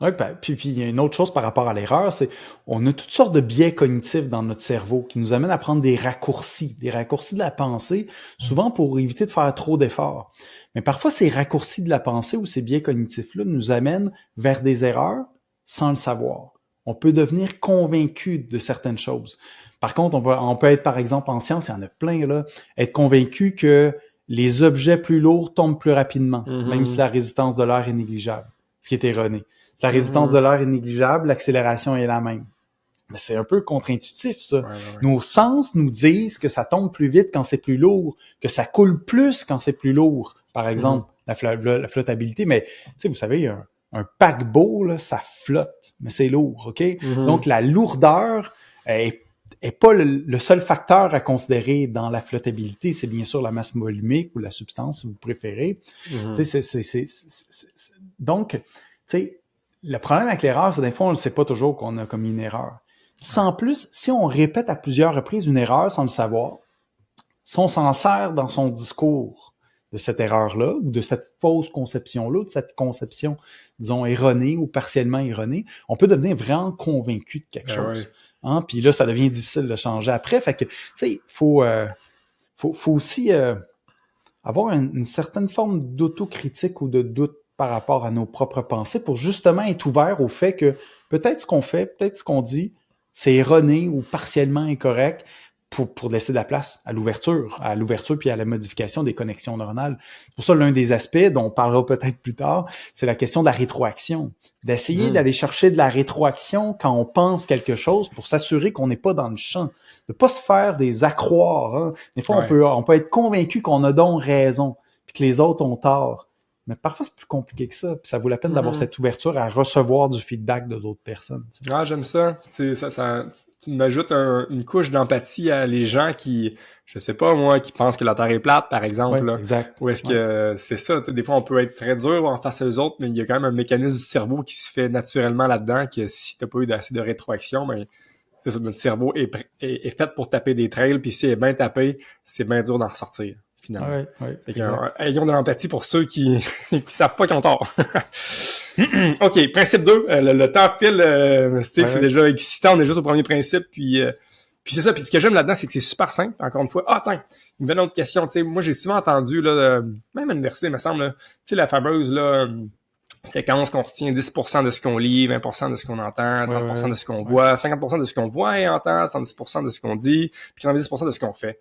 Speaker 3: Oui, puis il y a une autre chose par rapport à l'erreur, c'est on a toutes sortes de biais cognitifs dans notre cerveau qui nous amènent à prendre des raccourcis de la pensée, souvent pour éviter de faire trop d'efforts. Mais parfois, ces raccourcis de la pensée ou ces biais cognitifs-là nous amènent vers des erreurs sans le savoir. On peut devenir convaincu de certaines choses. Par contre, on peut être, par exemple, en science, il y en a plein, là, être convaincu que les objets plus lourds tombent plus rapidement, même si la résistance de l'air est négligeable, ce qui est erroné. Si la résistance de l'air est négligeable, l'accélération est la même. Mais c'est un peu contre-intuitif, ça. Nos sens nous disent que ça tombe plus vite quand c'est plus lourd, que ça coule plus quand c'est plus lourd. Par exemple, la flottabilité. Mais, tu sais, vous savez, un paquebot, là, ça flotte, mais c'est lourd, OK? Donc, la lourdeur est pas le seul facteur à considérer dans la flottabilité. C'est bien sûr la masse volumique ou la substance, si vous préférez. Tu sais, donc, tu sais, le problème avec l'erreur, c'est des fois, on ne sait pas toujours qu'on a commis une erreur. Sans plus, si on répète à plusieurs reprises une erreur sans le savoir, si on s'en sert dans son discours de cette erreur-là, ou de cette fausse conception-là, ou de cette conception, disons, erronée ou partiellement erronée, on peut devenir vraiment convaincu de quelque chose. hein, puis là, ça devient difficile de changer après. Fait que, tu sais, faut aussi avoir une certaine forme d'autocritique ou de doute par rapport à nos propres pensées pour justement être ouvert au fait que peut-être ce qu'on fait, peut-être ce qu'on dit, c'est erroné ou partiellement incorrect pour laisser de la place à l'ouverture puis à la modification des connexions neuronales. Pour ça, l'un des aspects dont on parlera peut-être plus tard, c'est la question de la rétroaction. D'essayer d'aller chercher de la rétroaction quand on pense quelque chose pour s'assurer qu'on n'est pas dans le champ. De pas se faire des accroires. Hein. Des fois, on peut être convaincu qu'on a donc raison puis que les autres ont tort. Mais parfois, c'est plus compliqué que ça. Puis ça vaut la peine d'avoir cette ouverture à recevoir du feedback de d'autres personnes. Tu sais.
Speaker 2: Ah, j'aime ça. Tu m'ajoutes une couche d'empathie à les gens qui, je sais pas moi, qui pensent que la Terre est plate, par exemple.
Speaker 3: Ouais,
Speaker 2: là.
Speaker 3: exact.
Speaker 2: Ou est-ce que c'est ça? Des fois, on peut être très dur en face aux autres, mais il y a quand même un mécanisme du cerveau qui se fait naturellement là-dedans, que si t'as pas eu assez de rétroaction, ben c'est ça, notre cerveau est fait pour taper des trails, puis s'il est bien tapé, c'est bien dur d'en ressortir. Finalement. Ayons de l'empathie pour ceux qui savent pas qu'ils ont tort. OK, principe 2, le temps file, Steve, c'est déjà excitant, on est juste au premier principe, puis c'est ça, puis ce que j'aime là-dedans, c'est que c'est super simple, encore une fois. Ah, attends, une nouvelle autre question, tu sais, moi j'ai souvent entendu, là, même à l'université, il me semble, tu sais, la fameuse, là, séquence qu'on retient 10% de ce qu'on lit, 20% de ce qu'on entend, 30% de ce qu'on voit, 50% de ce qu'on voit et entend, 110% de ce qu'on dit, puis 90% de ce qu'on fait.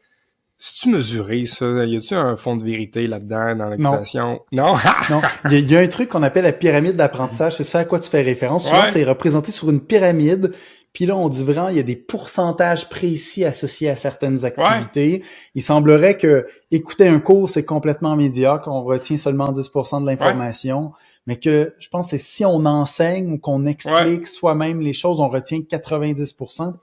Speaker 2: C'est-tu mesuré, ça? Y a-tu un fond de vérité là-dedans, dans l'expression? Non?
Speaker 3: Non. Il y a un truc qu'on appelle la pyramide d'apprentissage. C'est ça à quoi tu fais référence. Souvent, c'est représenté sur une pyramide. Puis là, on dit vraiment, il y a des pourcentages précis associés à certaines activités. Il semblerait que écouter un cours, c'est complètement médiocre. On retient seulement 10% de l'information. Mais que je pense que si on enseigne ou qu'on explique soi-même les choses, on retient 90%.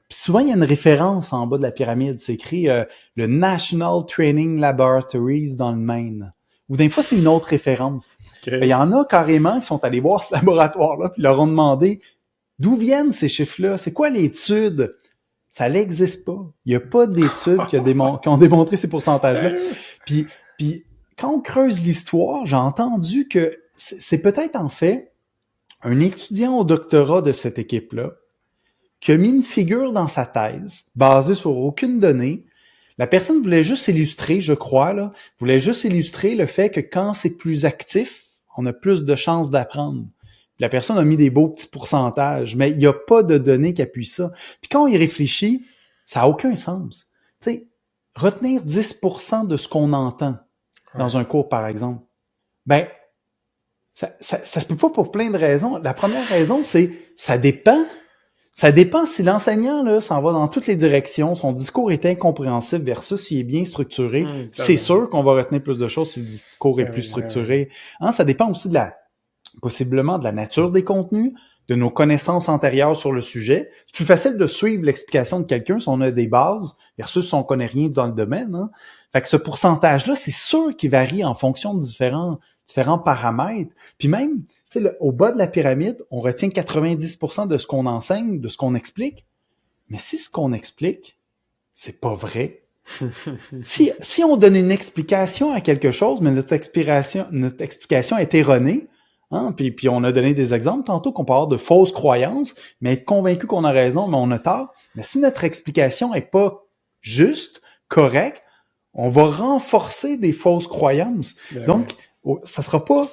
Speaker 3: Puis souvent, il y a une référence en bas de la pyramide. C'est écrit le National Training Laboratories dans le Maine. Ou des fois, c'est une autre référence. Il y en a carrément qui sont allés voir ce laboratoire-là puis leur ont demandé d'où viennent ces chiffres-là? C'est quoi l'étude? Ça n'existe pas. Il n'y a pas d'études qui ont démontré ces pourcentages-là. Puis quand on creuse l'histoire, j'ai entendu que c'est peut-être en fait un étudiant au doctorat de cette équipe-là qui a mis une figure dans sa thèse, basée sur aucune donnée. La personne voulait juste illustrer, je crois, voulait juste illustrer le fait que quand c'est plus actif, on a plus de chances d'apprendre. La personne a mis des beaux petits pourcentages, mais il n'y a pas de données qui appuient ça. Puis quand on y réfléchit, ça n'a aucun sens. Tu sais, retenir 10% de ce qu'on entend dans un cours, par exemple, ben, ça se peut pas pour plein de raisons. La première raison, c'est ça dépend. Ça dépend si l'enseignant là s'en va dans toutes les directions, son discours est incompréhensible versus s'il est bien structuré. C'est sûr qu'on va retenir plus de choses si le discours est plus structuré. Hein, ça dépend aussi possiblement de la nature des contenus, de nos connaissances antérieures sur le sujet. C'est plus facile de suivre l'explication de quelqu'un si on a des bases versus si on connaît rien dans le domaine. Hein. Fait que ce pourcentage-là, c'est sûr qu'il varie en fonction de différents paramètres. Puis même, tu sais, au bas de la pyramide, on retient 90% de ce qu'on enseigne, de ce qu'on explique. Mais si ce qu'on explique, c'est pas vrai. Si on donne une explication à quelque chose, mais notre explication est erronée, hein, puis on a donné des exemples tantôt qu'on peut avoir de fausses croyances, mais être convaincu qu'on a raison, mais on a tort. Mais si notre explication est pas juste, correcte, on va renforcer des fausses croyances. Donc, ça sera pas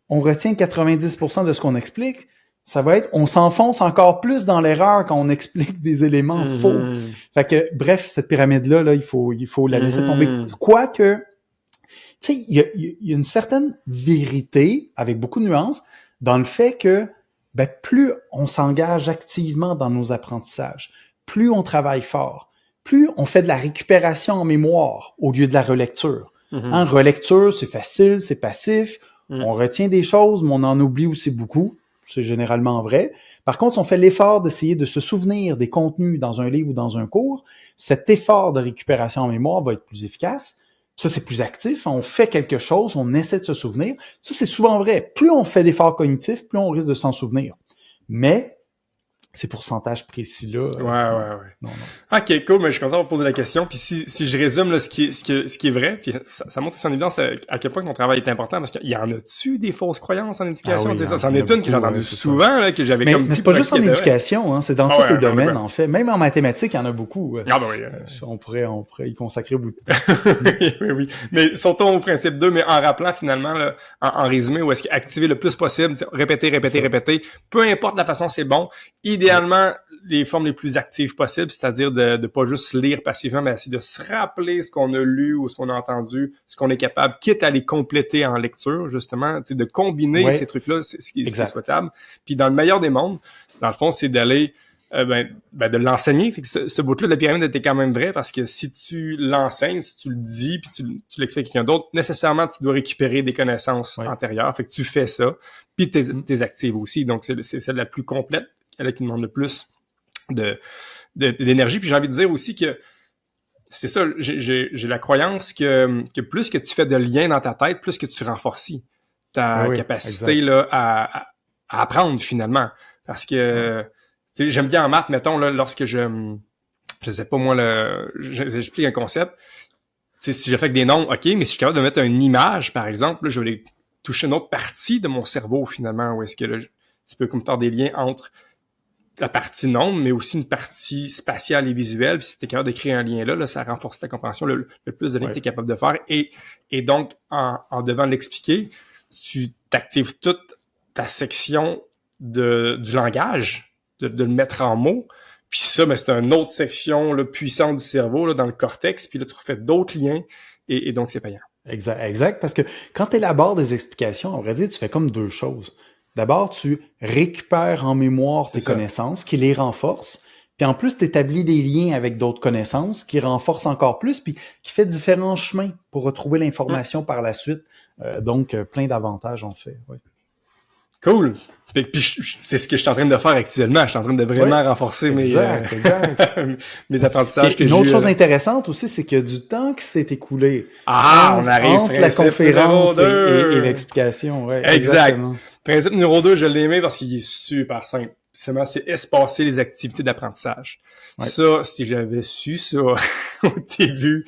Speaker 3: on retient 90% de ce qu'on explique, ça va être on s'enfonce encore plus dans l'erreur quand on explique des éléments faux. Fait que, bref, cette pyramide-là, il faut la laisser tomber. Quoique, tu sais, il y a une certaine vérité, avec beaucoup de nuances, dans le fait que plus on s'engage activement dans nos apprentissages, plus on travaille fort, plus on fait de la récupération en mémoire au lieu de la relecture. Hein, relecture, c'est facile, c'est passif, on retient des choses, mais on en oublie aussi beaucoup. C'est généralement vrai. Par contre, si on fait l'effort d'essayer de se souvenir des contenus dans un livre ou dans un cours, cet effort de récupération en mémoire va être plus efficace. Ça, c'est plus actif. On fait quelque chose, on essaie de se souvenir. Ça, c'est souvent vrai. Plus on fait d'efforts cognitifs, plus on risque de s'en souvenir. Mais ces pourcentages précis-là.
Speaker 2: Ouais.
Speaker 3: Non.
Speaker 2: Ok, cool, mais je suis content de poser la question. Puis si je résume là, ce qui est vrai, puis ça montre aussi en évidence à quel point ton travail est important, parce qu'il y en a-tu des fausses croyances en éducation?
Speaker 3: Ah oui,
Speaker 2: ça, c'en est une que j'ai entendue souvent, là, que j'avais comme...
Speaker 3: Mais c'est pas juste en éducation, hein, c'est dans tous les domaines, en fait. Même en mathématiques, il y en a beaucoup.
Speaker 2: Ah ben oui.
Speaker 3: On pourrait y consacrer beaucoup de temps.
Speaker 2: oui. Mais sautons au principe 2, mais en rappelant finalement, là, en résumé, où est-ce qu'activer le plus possible, répéter, peu importe la façon, c'est bon. Idéalement, les formes les plus actives possibles, c'est-à-dire de pas juste lire passivement, mais essayer de se rappeler ce qu'on a lu ou ce qu'on a entendu, ce qu'on est capable, quitte à les compléter en lecture, justement, de combiner ces trucs-là, c'est ce qui est souhaitable. Puis dans le meilleur des mondes, dans le fond, c'est d'aller de l'enseigner. Fait que ce bout-là de la pyramide était quand même vrai, parce que si tu l'enseignes, si tu le dis, puis tu l'expliques à quelqu'un d'autre, nécessairement, tu dois récupérer des connaissances antérieures. Fait que tu fais ça, puis t'es active aussi. Donc, c'est celle la plus complète, elle qui demande le plus d'énergie. Puis j'ai envie de dire aussi que c'est ça, j'ai la croyance que plus que tu fais de liens dans ta tête, plus que tu renforces ta capacité là à apprendre finalement. Parce que tu sais, j'aime bien en maths, mettons, là, lorsque je sais pas moi, j'explique un concept. Tu sais, si j'ai fait avec des nombres, ok, mais si je suis capable de mettre une image, par exemple, là, je vais aller toucher une autre partie de mon cerveau finalement, où est-ce que là, tu peux comme faire des liens entre la partie nombre, mais aussi une partie spatiale et visuelle. Puis si tu es capable de créer un lien là, ça renforce ta compréhension le plus de liens que tu es capable de faire. Et donc, en devant l'expliquer, tu t'actives toute ta section du langage, de le mettre en mots. Puis ça, c'est une autre section là, puissante du cerveau là, dans le cortex. Puis là, tu refais d'autres liens et donc c'est payant.
Speaker 3: Exact, parce que quand tu élabores des explications, en vrai dire, tu fais comme deux choses. D'abord, tu récupères en mémoire tes connaissances, qui les renforcent, puis en plus, tu établis des liens avec d'autres connaissances qui renforcent encore plus, puis qui fait différents chemins pour retrouver l'information par la suite. Donc, plein d'avantages, en fait. Ouais.
Speaker 2: Cool! Puis c'est ce que je suis en train de faire actuellement. Je suis en train de vraiment renforcer mes apprentissages que j'ai.
Speaker 3: Une autre chose intéressante aussi, c'est qu'il y a du temps qui s'est écoulé.
Speaker 2: On arrive
Speaker 3: entre la conférence et l'explication. Ouais, exactement.
Speaker 2: Principe numéro 2, je l'ai aimé parce qu'il est super simple. C'est espacer les activités d'apprentissage. Ouais. Ça, si j'avais su ça au début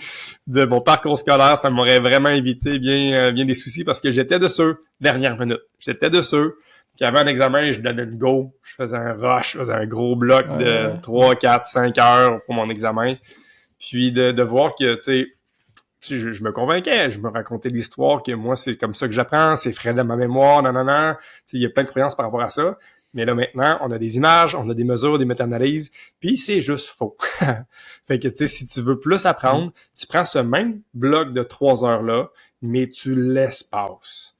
Speaker 2: de mon parcours scolaire, ça m'aurait vraiment évité bien des soucis, parce que j'étais de ceux, dernière minute, qui avaient un examen, je donnais le go, je faisais un rush, je faisais un gros bloc de 3, 4, 5 heures pour mon examen. Puis de voir que, tu sais, je me convainquais, je me racontais l'histoire que moi, c'est comme ça que j'apprends, c'est frais dans ma mémoire, non. Il y a plein de croyances par rapport à ça. Mais là, maintenant, on a des images, on a des mesures, des méta-analyses, puis c'est juste faux. Fait que, tu sais, si tu veux plus apprendre, tu prends ce même bloc de 3 heures-là, mais tu l'espaces.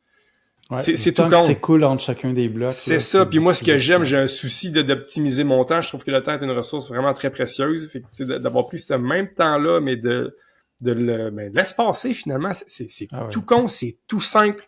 Speaker 3: Ouais, c'est tout con. C'est cool entre chacun des blocs.
Speaker 2: C'est ça. Puis moi, ce que j'aime, j'ai un souci d'optimiser mon temps. Je trouve que le temps est une ressource vraiment très précieuse. Fait que, tu sais, d'avoir pris ce même temps-là, mais de l'espacer, finalement, c'est tout con, c'est tout simple.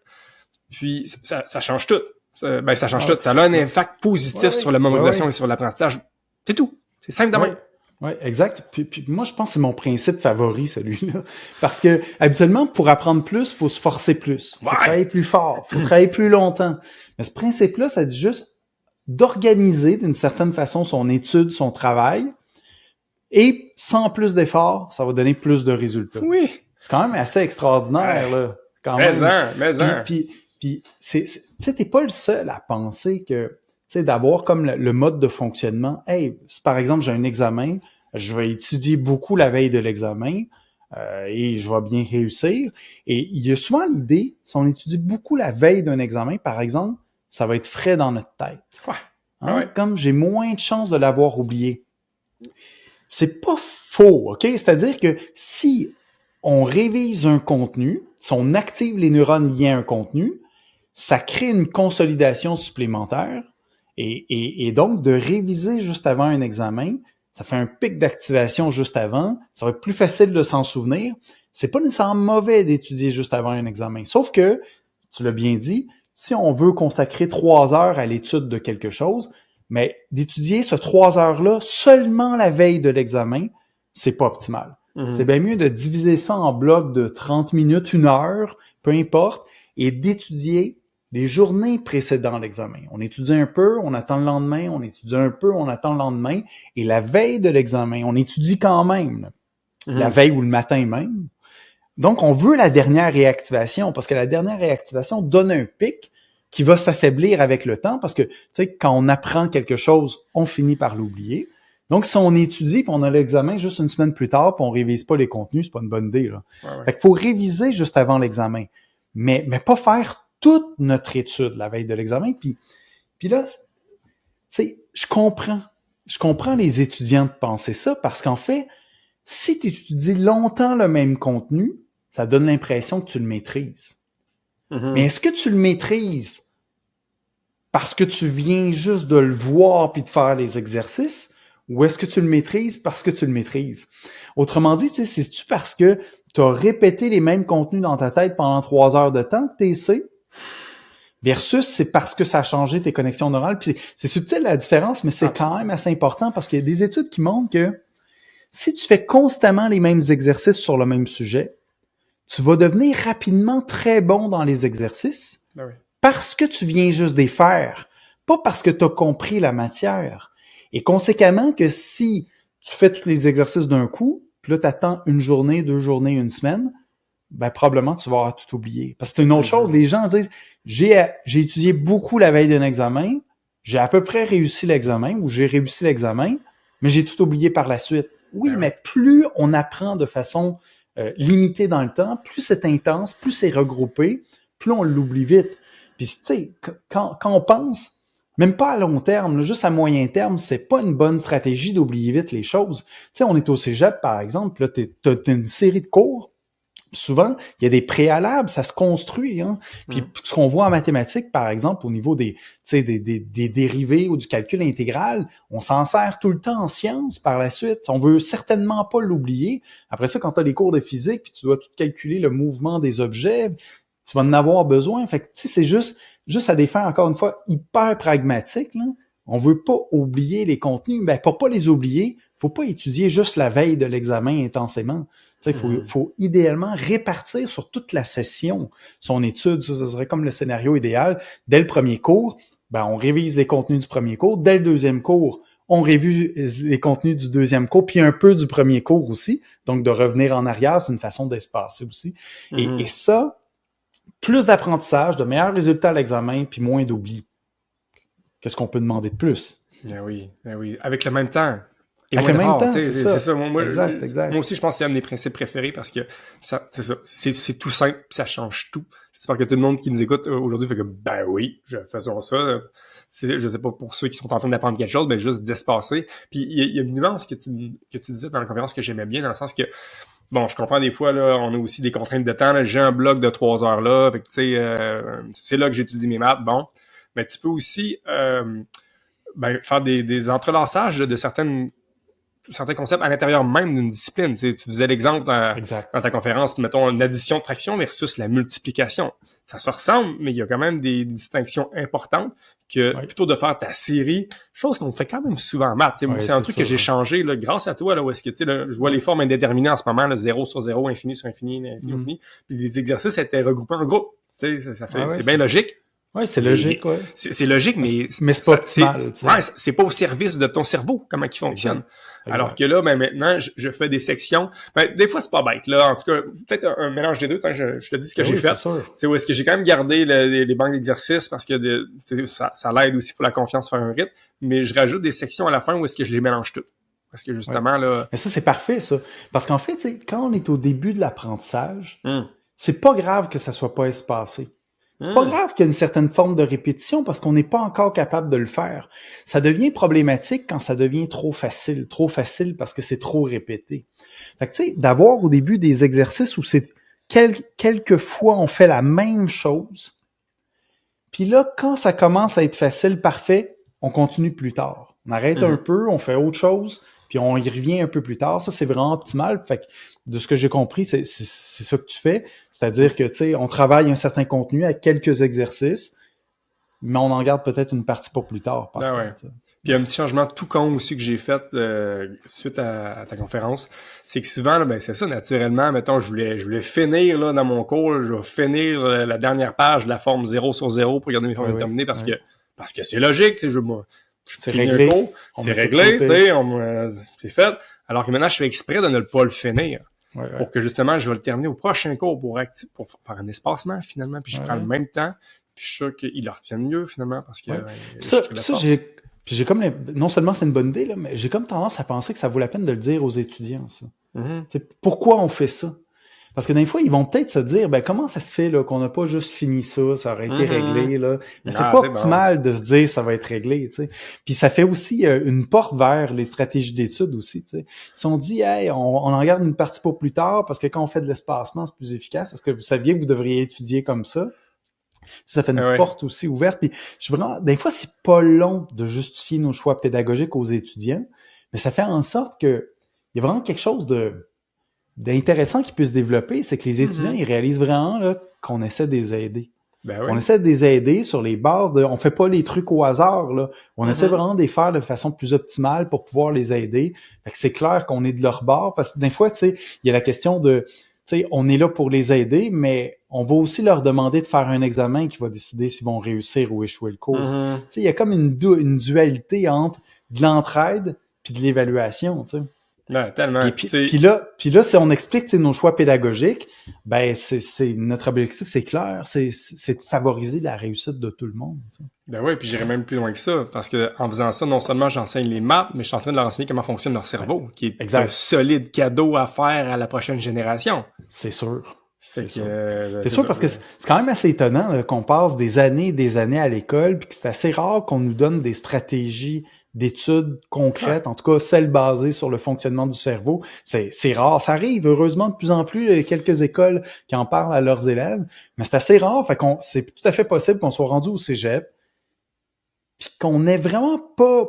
Speaker 2: Puis ça change tout. Ça change tout. Ça a un impact positif sur la mémorisation et sur l'apprentissage. C'est tout. C'est simple de même.
Speaker 3: Oui, exact. Puis moi, je pense que c'est mon principe favori, celui-là. Parce que, habituellement, pour apprendre plus, faut se forcer plus. Faut travailler plus fort. Faut travailler plus longtemps. Mais ce principe-là, ça dit juste d'organiser d'une certaine façon son étude, son travail. Et sans plus d'efforts, ça va donner plus de résultats.
Speaker 2: Oui.
Speaker 3: C'est quand même assez extraordinaire, là. Quand même.
Speaker 2: Mais
Speaker 3: Puis tu sais, t'es pas le seul à penser que, tu sais, d'avoir comme le mode de fonctionnement. Hey, si par exemple j'ai un examen, je vais étudier beaucoup la veille de l'examen et je vais bien réussir. Et il y a souvent l'idée, si on étudie beaucoup la veille d'un examen, par exemple, ça va être frais dans notre tête. Comme j'ai moins de chances de l'avoir oublié. C'est pas faux, OK? C'est-à-dire que si on révise un contenu, si on active les neurones liés à un contenu, ça crée une consolidation supplémentaire et donc de réviser juste avant un examen, ça fait un pic d'activation juste avant, ça va être plus facile de s'en souvenir. C'est pas nécessairement mauvais d'étudier juste avant un examen, sauf que, tu l'as bien dit, si on veut consacrer 3 heures à l'étude de quelque chose, mais d'étudier ce 3 heures-là seulement la veille de l'examen, c'est pas optimal. C'est bien mieux de diviser ça en blocs de 30 minutes, 1 heure, peu importe, et d'étudier les journées précédant l'examen. On étudie un peu, on attend le lendemain, on étudie un peu, on attend le lendemain, et la veille de l'examen, on étudie quand même, la veille ou le matin même. Donc, on veut la dernière réactivation, parce que la dernière réactivation donne un pic qui va s'affaiblir avec le temps, parce que, tu sais, quand on apprend quelque chose, on finit par l'oublier. Donc, si on étudie, puis on a l'examen juste une semaine plus tard, puis on révise pas les contenus, c'est pas une bonne idée, là.
Speaker 2: Ouais.
Speaker 3: Fait qu'il faut réviser juste avant l'examen, mais pas faire toute notre étude la veille de l'examen. Puis là, tu sais, je comprends les étudiants de penser ça, parce qu'en fait, si tu étudies longtemps le même contenu, ça donne l'impression que tu le maîtrises. Mais est-ce que tu le maîtrises parce que tu viens juste de le voir puis de faire les exercices, ou est-ce que tu le maîtrises parce que tu le maîtrises? Autrement dit, tu sais, c'est-tu parce que tu as répété les mêmes contenus dans ta tête pendant 3 heures de temps que tu sais, versus c'est parce que ça a changé tes connexions neurales. Puis c'est subtil la différence, mais c'est quand même assez important, parce qu'il y a des études qui montrent que si tu fais constamment les mêmes exercices sur le même sujet, tu vas devenir rapidement très bon dans les exercices parce que tu viens juste les faire, pas parce que tu as compris la matière. Et conséquemment que si tu fais tous les exercices d'un coup, puis là, tu attends une journée, 2 journées, une semaine, ben probablement tu vas avoir tout oublié. Parce que c'est une autre chose. Les gens disent, j'ai étudié beaucoup la veille d'un examen, j'ai à peu près réussi l'examen, ou j'ai réussi l'examen, mais j'ai tout oublié par la suite. Oui, mais plus on apprend de façon limitée dans le temps, plus c'est intense, plus c'est regroupé, plus on l'oublie vite. Puis tu sais, quand on pense, même pas à long terme, là, juste à moyen terme, c'est pas une bonne stratégie d'oublier vite les choses. Tu sais, on est au cégep, par exemple, là, t'as une série de cours. Souvent, il y a des préalables, ça se construit. Hein? Puis ce qu'on voit en mathématiques, par exemple, au niveau des dérivés ou du calcul intégral, on s'en sert tout le temps en sciences par la suite. On veut certainement pas l'oublier. Après ça, quand tu as des cours de physique, puis tu dois tout calculer le mouvement des objets, tu vas en avoir besoin. Fait que tu sais, c'est juste à des fins, encore une fois, hyper pragmatiques, là. On veut pas oublier les contenus. Ben, pour pas les oublier, faut pas étudier juste la veille de l'examen intensément. Il faut idéalement répartir sur toute la session son étude. Ça serait comme le scénario idéal. Dès le premier cours, ben, on révise les contenus du premier cours. Dès le deuxième cours, on révise les contenus du deuxième cours, puis un peu du premier cours aussi. Donc, de revenir en arrière, c'est une façon d'espacer aussi. Et ça, plus d'apprentissage, de meilleurs résultats à l'examen, puis moins d'oubli. Qu'est-ce qu'on peut demander de plus?
Speaker 2: Ben oui. Avec le même temps. Et
Speaker 3: avec le même temps,
Speaker 2: c'est ça. Moi,
Speaker 3: exact.
Speaker 2: Moi aussi, je pense que c'est un de mes principes préférés, parce que c'est ça. C'est tout simple, puis ça change tout. J'espère que tout le monde qui nous écoute aujourd'hui fait que, ben oui, faisons ça. Je sais pas, pour ceux qui sont en train d'apprendre quelque chose, ben juste d'espacer. Puis il y a une nuance que tu disais dans la conférence que j'aimais bien, dans le sens que, bon, je comprends des fois, là, on a aussi des contraintes de temps, là. J'ai un bloc de 3 heures là, fait que, tu sais, c'est là que j'étudie mes maths, bon. Mais tu peux aussi faire des entrelaçages de certains concepts à l'intérieur même d'une discipline. Tu faisais l'exemple dans ta conférence, mettons, une addition de fractions versus la multiplication. Ça se ressemble, mais il y a quand même des distinctions importantes que plutôt de faire ta série, chose qu'on fait quand même souvent en maths. C'est un truc que j'ai changé là, grâce à toi, là, où est-ce que je vois les formes indéterminées en ce moment, là, 0 sur 0, infini sur infini, infini. Puis les exercices étaient regroupés en groupe. Ça fait, c'est bien logique.
Speaker 3: Oui, c'est logique, ouais.
Speaker 2: C'est logique, mais
Speaker 3: c'est pas optimal.
Speaker 2: C'est pas au service de ton cerveau, comment il fonctionne. Exact. Alors que là, ben maintenant, je fais des sections. Ben, des fois, c'est pas bête, là. En tout cas, peut-être un mélange des deux, tant que je te dis ce que j'ai fait. Où est-ce que j'ai quand même gardé les banques d'exercices, parce que ça l'aide aussi pour la confiance, faire un rythme, mais je rajoute des sections à la fin où est-ce que je les mélange toutes. Parce que justement, là...
Speaker 3: Mais ça, c'est parfait, ça. Parce qu'en fait, quand on est au début de l'apprentissage, c'est pas grave que ça soit pas espacé. C'est pas grave qu'il y ait une certaine forme de répétition, parce qu'on n'est pas encore capable de le faire. Ça devient problématique quand ça devient trop facile parce que c'est trop répété. Fait que tu sais, d'avoir au début des exercices où c'est quelques fois on fait la même chose, puis là, quand ça commence à être facile, parfait, on continue plus tard. On arrête un peu, on fait autre chose, puis on y revient un peu plus tard. Ça, c'est vraiment optimal. Fait que, de ce que j'ai compris, c'est ça que tu fais. C'est-à-dire que, tu sais, on travaille un certain contenu avec quelques exercices. mais on en garde peut-être une partie pour plus tard. Par
Speaker 2: ouais.
Speaker 3: contre,
Speaker 2: Puis un petit changement tout con aussi que j'ai fait suite à ta conférence, c'est que souvent, là, ben c'est ça, naturellement, mettons, je voulais finir là, dans mon cours, là, je vais finir la dernière page de la forme 0 sur 0 pour garder mes formes déterminées parce que c'est logique, tu sais, je finis un cours, c'est réglé, tu sais, c'est fait. Alors que maintenant, je fais exprès de ne pas le finir. Pour que justement, je vais le terminer au prochain cours pour faire un espacement finalement, puis je prends le même temps, puis je suis sûr qu'ils le retiennent mieux finalement parce que
Speaker 3: j'ai comme non seulement c'est une bonne idée, là, mais j'ai comme tendance à penser que ça vaut la peine de le dire aux étudiants, ça. Pourquoi on fait ça? Parce que des fois, ils vont peut-être se dire, ben comment ça se fait là, qu'on n'a pas juste fini ça, ça aurait été réglé, là. Mais c'est pas optimal de se dire ça va être réglé, tu sais. Puis ça fait aussi une porte vers les stratégies d'études aussi, tu sais. Si on dit, hey, on en garde une partie pour plus tard, parce que quand on fait de l'espacement, c'est plus efficace, est-ce que vous saviez que vous devriez étudier comme ça? Ça fait une porte aussi ouverte. Puis des fois, c'est pas long de justifier nos choix pédagogiques aux étudiants, mais ça fait en sorte que il y a vraiment quelque chose d'intéressant qui peut se développer, c'est que les étudiants, ils réalisent vraiment là, qu'on essaie de les aider. On essaie de les aider sur les bases on fait pas les trucs au hasard, là. On essaie vraiment de les faire de façon plus optimale pour pouvoir les aider. Fait que c'est clair qu'on est de leur bord, parce que des fois, tu sais, il y a la question de, tu sais, on est là pour les aider, mais on va aussi leur demander de faire un examen qui va décider s'ils vont réussir ou échouer le cours. Tu sais, il y a comme une dualité entre de l'entraide puis de l'évaluation, tu sais.
Speaker 2: Ouais, tellement.
Speaker 3: Puis là, si on explique nos choix pédagogiques, ben c'est notre objectif, c'est clair, c'est de favoriser la réussite de tout le monde. Tu sais.
Speaker 2: Ben oui, puis j'irai même plus loin que ça, parce que en faisant ça, non seulement j'enseigne les maths, mais je suis en train de leur enseigner comment fonctionne leur cerveau, qui est un solide cadeau à faire à la prochaine génération.
Speaker 3: C'est sûr.
Speaker 2: C'est
Speaker 3: sûr parce que c'est quand même assez étonnant là, qu'on passe des années et des années à l'école, puis que c'est assez rare qu'on nous donne des stratégies d'études concrètes, en tout cas celles basées sur le fonctionnement du cerveau. C'est rare, ça arrive heureusement de plus en plus, il y a quelques écoles qui en parlent à leurs élèves, mais c'est assez rare, fait qu'on c'est tout à fait possible qu'on soit rendu au cégep, puis qu'on n'ait vraiment pas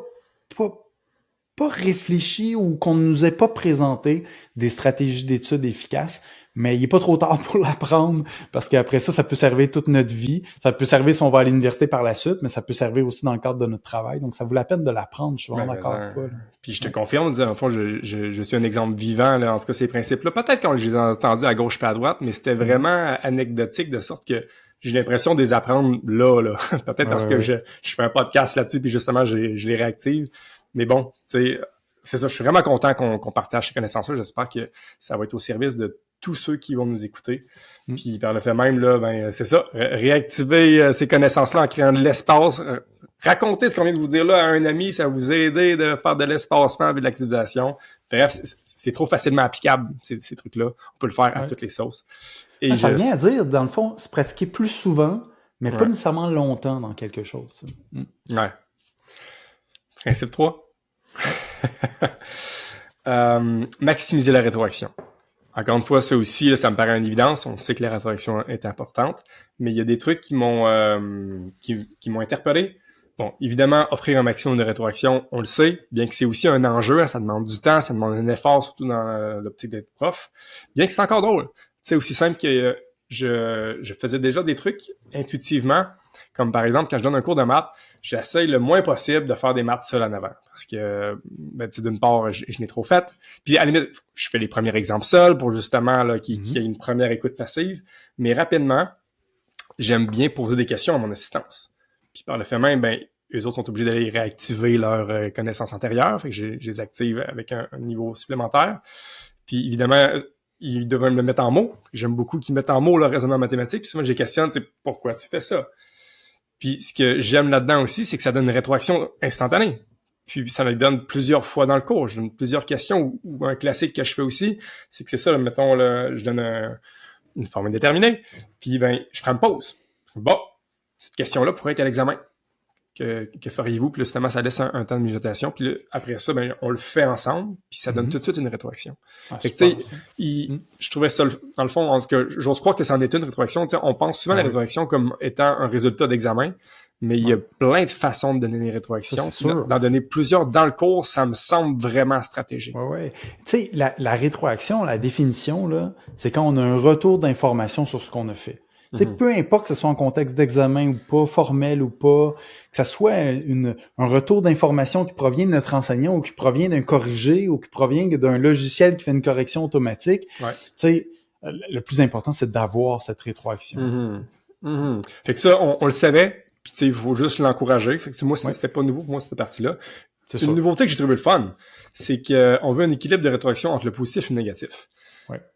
Speaker 3: réfléchi ou qu'on ne nous ait pas présenté des stratégies d'études efficaces, mais il est pas trop tard pour l'apprendre, parce qu'après ça peut servir toute notre vie. Ça peut servir si on va à l'université par la suite, mais ça peut servir aussi dans le cadre de notre travail. Donc, ça vaut la peine de l'apprendre. Je suis vraiment d'accord avec toi.
Speaker 2: Puis je te confirme, en fond, je suis un exemple vivant, là, en tout cas, ces principes-là. Peut-être quand je les ai entendus à gauche et à droite, mais c'était vraiment anecdotique, de sorte que j'ai l'impression de les apprendre là. Peut-être parce que je fais un podcast là-dessus, puis justement, je les réactive. Mais bon, tu sais, c'est ça, je suis vraiment content qu'on partage ces connaissances-là. J'espère que ça va être au service de tous ceux qui vont nous écouter. Puis par le fait même, là, ben c'est ça, réactiver ces connaissances-là en créant de l'espace. Raconter ce qu'on vient de vous dire là à un ami, ça va vous aider de faire de l'espacement et de l'activation. Bref, c'est trop facilement applicable, ces trucs-là. On peut le faire à toutes les sauces. Et
Speaker 3: ça vient à dire, dans le fond, se pratiquer plus souvent, mais pas nécessairement longtemps dans quelque chose.
Speaker 2: Ouais. Principe 3. Maximiser la rétroaction. Encore une fois, ça aussi, là, ça me paraît une évidence. On sait que la rétroaction est importante, mais il y a des trucs qui m'ont interpellé. Bon, évidemment, offrir un maximum de rétroaction, on le sait, bien que c'est aussi un enjeu, hein, ça demande du temps, ça demande un effort, surtout dans l'optique d'être prof, bien que c'est encore drôle. C'est aussi simple que je faisais déjà des trucs intuitivement, comme par exemple, quand je donne un cours de maths, j'essaye le moins possible de faire des maths seul en avant. Parce que, d'une part, je n'ai trop fait. Puis, à la limite, je fais les premiers exemples seuls pour justement là, qu'il y ait une première écoute passive. Mais rapidement, j'aime bien poser des questions à mon assistance. Puis, par le fait même, eux autres sont obligés d'aller réactiver leurs connaissances antérieures. Fait que je les active avec un niveau supplémentaire. Puis, évidemment, ils devraient me le mettre en mots. J'aime beaucoup qu'ils mettent en mots leur raisonnement mathématique. Puis souvent, je les questionne, pourquoi tu fais ça? Puis ce que j'aime là-dedans aussi, c'est que ça donne une rétroaction instantanée. Puis ça me le donne plusieurs fois dans le cours. Je donne plusieurs questions, ou un classique que je fais aussi, c'est que c'est ça, mettons, là, je donne une forme indéterminée, puis je prends une pause. Bon, cette question-là pourrait être à l'examen. Que feriez-vous? Puis là, justement, ça laisse un temps de mijotation. Puis là, après ça, on le fait ensemble, puis ça donne tout de suite une rétroaction. Fait que, tu sais, je trouvais ça, dans le fond, en tout cas, j'ose croire que c'en est une rétroaction. Tu sais, on pense souvent à la rétroaction comme étant un résultat d'examen, mais il y a plein de façons de donner des rétroactions. D'en donner plusieurs dans le cours, ça me semble vraiment stratégique.
Speaker 3: Ouais. Tu sais, la rétroaction, la définition, là, c'est quand on a un retour d'information sur ce qu'on a fait. Tu sais, peu importe que ce soit en contexte d'examen ou pas, formel ou pas, que ce soit un retour d'information qui provient de notre enseignant ou qui provient d'un corrigé ou qui provient d'un logiciel qui fait une correction automatique, tu sais, le plus important, c'est d'avoir cette rétroaction.
Speaker 2: Fait que ça, on le savait, puis tu sais, il faut juste l'encourager. Fait que moi, c'était pas nouveau pour moi, cette partie-là. C'est une nouveauté que j'ai trouvé le fun, c'est qu'on veut un équilibre de rétroaction entre le positif et le négatif.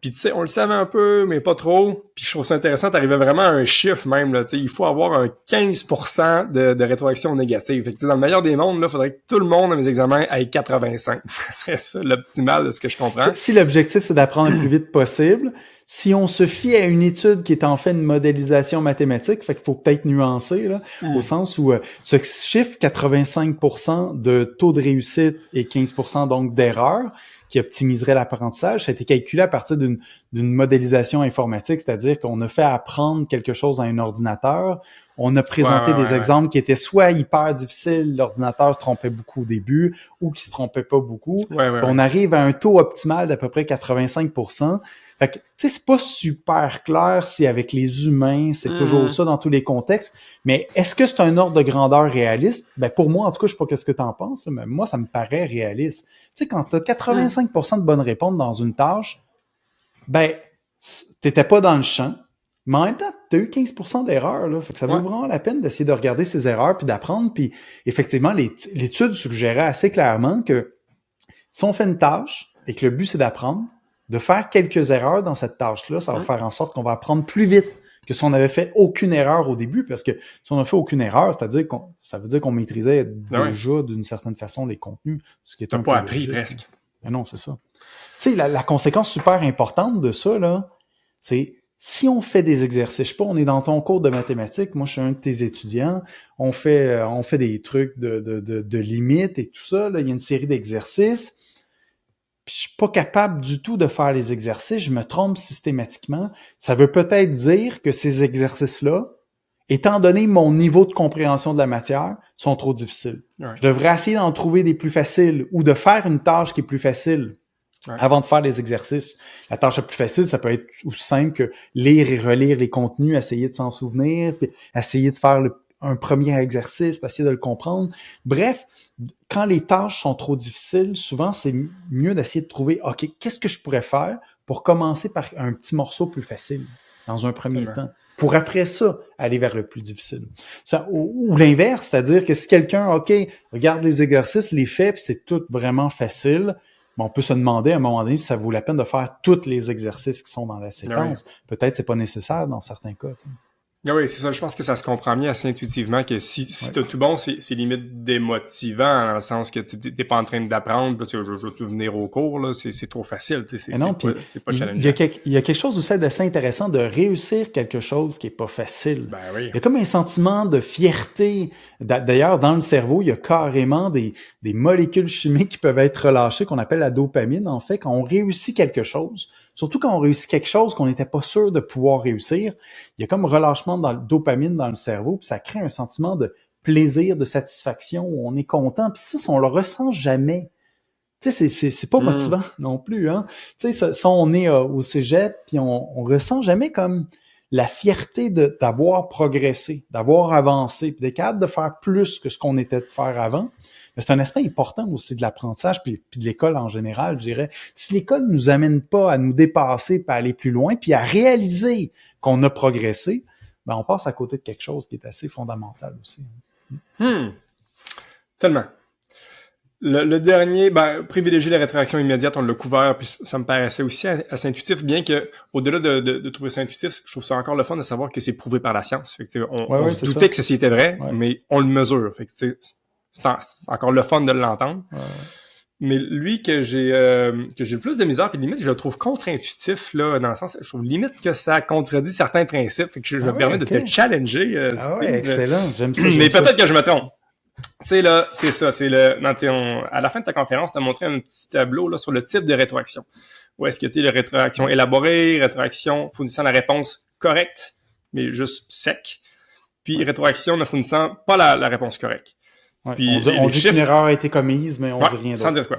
Speaker 2: Puis tu sais, on le savait un peu, mais pas trop. Puis je trouve ça intéressant, t'arrivais vraiment à un chiffre même, là, tu sais, il faut avoir un 15% de rétroaction négative. Fait que dans le meilleur des mondes, là, faudrait que tout le monde à mes examens ait 85. Ça serait ça l'optimal de ce que je comprends.
Speaker 3: Si l'objectif c'est d'apprendre le plus vite possible, si on se fie à une étude qui est en fait une modélisation mathématique, fait qu'il faut peut-être nuancer, là, au sens où ce chiffre 85% de taux de réussite et 15% donc d'erreur, qui optimiserait l'apprentissage, ça a été calculé à partir d'une modélisation informatique, c'est-à-dire qu'on a fait apprendre quelque chose à un ordinateur, on a présenté des exemples qui étaient soit hyper difficiles, l'ordinateur se trompait beaucoup au début, ou qui se trompait pas beaucoup. On arrive à un taux optimal d'à peu près 85%. Fait que, tu sais, c'est pas super clair si avec les humains, c'est toujours ça dans tous les contextes, mais est-ce que c'est un ordre de grandeur réaliste? Ben, pour moi, en tout cas, je sais pas qu'est-ce que t'en penses, mais moi, ça me paraît réaliste. Tu sais, quand t'as 85% de bonnes réponses dans une tâche, ben, t'étais pas dans le champ, mais en même temps, t'as eu 15% d'erreurs, là. Fait que ça vaut vraiment la peine d'essayer de regarder ces erreurs puis d'apprendre, puis effectivement, l'étude suggérait assez clairement que si on fait une tâche et que le but, c'est d'apprendre, de faire quelques erreurs dans cette tâche-là, ça va faire en sorte qu'on va apprendre plus vite que si on avait fait aucune erreur au début, parce que si on a fait aucune erreur, ça veut dire qu'on maîtrisait déjà d'une certaine façon les contenus. Ce qui est
Speaker 2: t'as pas appris presque.
Speaker 3: Mais non, c'est ça. Tu sais, la conséquence super importante de ça, là, c'est si on fait des exercices, je sais pas, on est dans ton cours de mathématiques, moi je suis un de tes étudiants, on fait des trucs de limites et tout ça, là, il y a une série d'exercices. Puis je suis pas capable du tout de faire les exercices, je me trompe systématiquement. Ça veut peut-être dire que ces exercices-là, étant donné mon niveau de compréhension de la matière, sont trop difficiles. Je devrais essayer d'en trouver des plus faciles ou de faire une tâche qui est plus facile avant de faire les exercices. La tâche la plus facile, ça peut être aussi simple que lire et relire les contenus, essayer de s'en souvenir, puis essayer de faire un premier exercice, puis essayer de le comprendre. Bref, quand les tâches sont trop difficiles, souvent, c'est mieux d'essayer de trouver, OK, qu'est-ce que je pourrais faire pour commencer par un petit morceau plus facile dans un premier temps, pour après ça, aller vers le plus difficile. Ça, ou l'inverse, c'est-à-dire que si quelqu'un, OK, regarde les exercices, les fait, puis c'est tout vraiment facile, on peut se demander à un moment donné si ça vaut la peine de faire tous les exercices qui sont dans la séquence. Peut-être c'est pas nécessaire dans certains cas. T'sais.
Speaker 2: Ah oui, c'est ça. Je pense que ça se comprend bien assez intuitivement que si t'as tout bon, c'est limite démotivant dans le sens que t'es pas en train d'apprendre, je veux venir au cours, là, c'est trop facile, c'est pas challengeant.
Speaker 3: Il y a quelque chose aussi d'assez intéressant de réussir quelque chose qui est pas facile.
Speaker 2: Ben oui.
Speaker 3: Il y a comme un sentiment de fierté. D'ailleurs, dans le cerveau, il y a carrément des molécules chimiques qui peuvent être relâchées qu'on appelle la dopamine, en fait, quand on réussit quelque chose. Surtout quand on réussit quelque chose qu'on n'était pas sûr de pouvoir réussir, il y a comme relâchement de dopamine dans le cerveau, puis ça crée un sentiment de plaisir, de satisfaction, où on est content, puis ça on le ressent jamais. Tu sais, c'est pas motivant non plus, hein. Tu sais, ça on est au cégep, puis on ressent jamais comme la fierté d'avoir progressé, d'avoir avancé, puis d'être capable de faire plus que ce qu'on était de faire avant. Mais c'est un aspect important aussi de l'apprentissage puis de l'école en général, je dirais. Si l'école nous amène pas à nous dépasser, puis à aller plus loin, puis à réaliser qu'on a progressé, ben on passe à côté de quelque chose qui est assez fondamental aussi.
Speaker 2: Tellement. Le dernier, privilégier la rétroaction immédiate, on l'a couvert, puis ça me paraissait aussi assez intuitif, bien que au-delà de trouver ça intuitif, je trouve ça encore le fun de savoir que c'est prouvé par la science. Fait que, on se doutait que ceci était vrai, mais on le mesure. Fait que, c'est encore le fun de l'entendre. Mais lui que j'ai le plus de misère, puis limite, je le trouve contre-intuitif, là, dans le sens, je trouve limite que ça contredit certains principes. Fait que je me permets de te challenger.
Speaker 3: Excellent, j'aime ça.
Speaker 2: Mais peut-être que je me trompe. Tu sais, là, c'est ça, à la fin de ta conférence, tu as montré un petit tableau, là, sur le type de rétroaction. Où est-ce que, tu sais, la rétroaction élaborée, rétroaction fournissant la réponse correcte, mais juste sec. Puis rétroaction ne fournissant pas la réponse correcte. Puis
Speaker 3: on dit qu'une erreur a été commise, mais on dit rien d'autre.
Speaker 2: Sans dire quoi.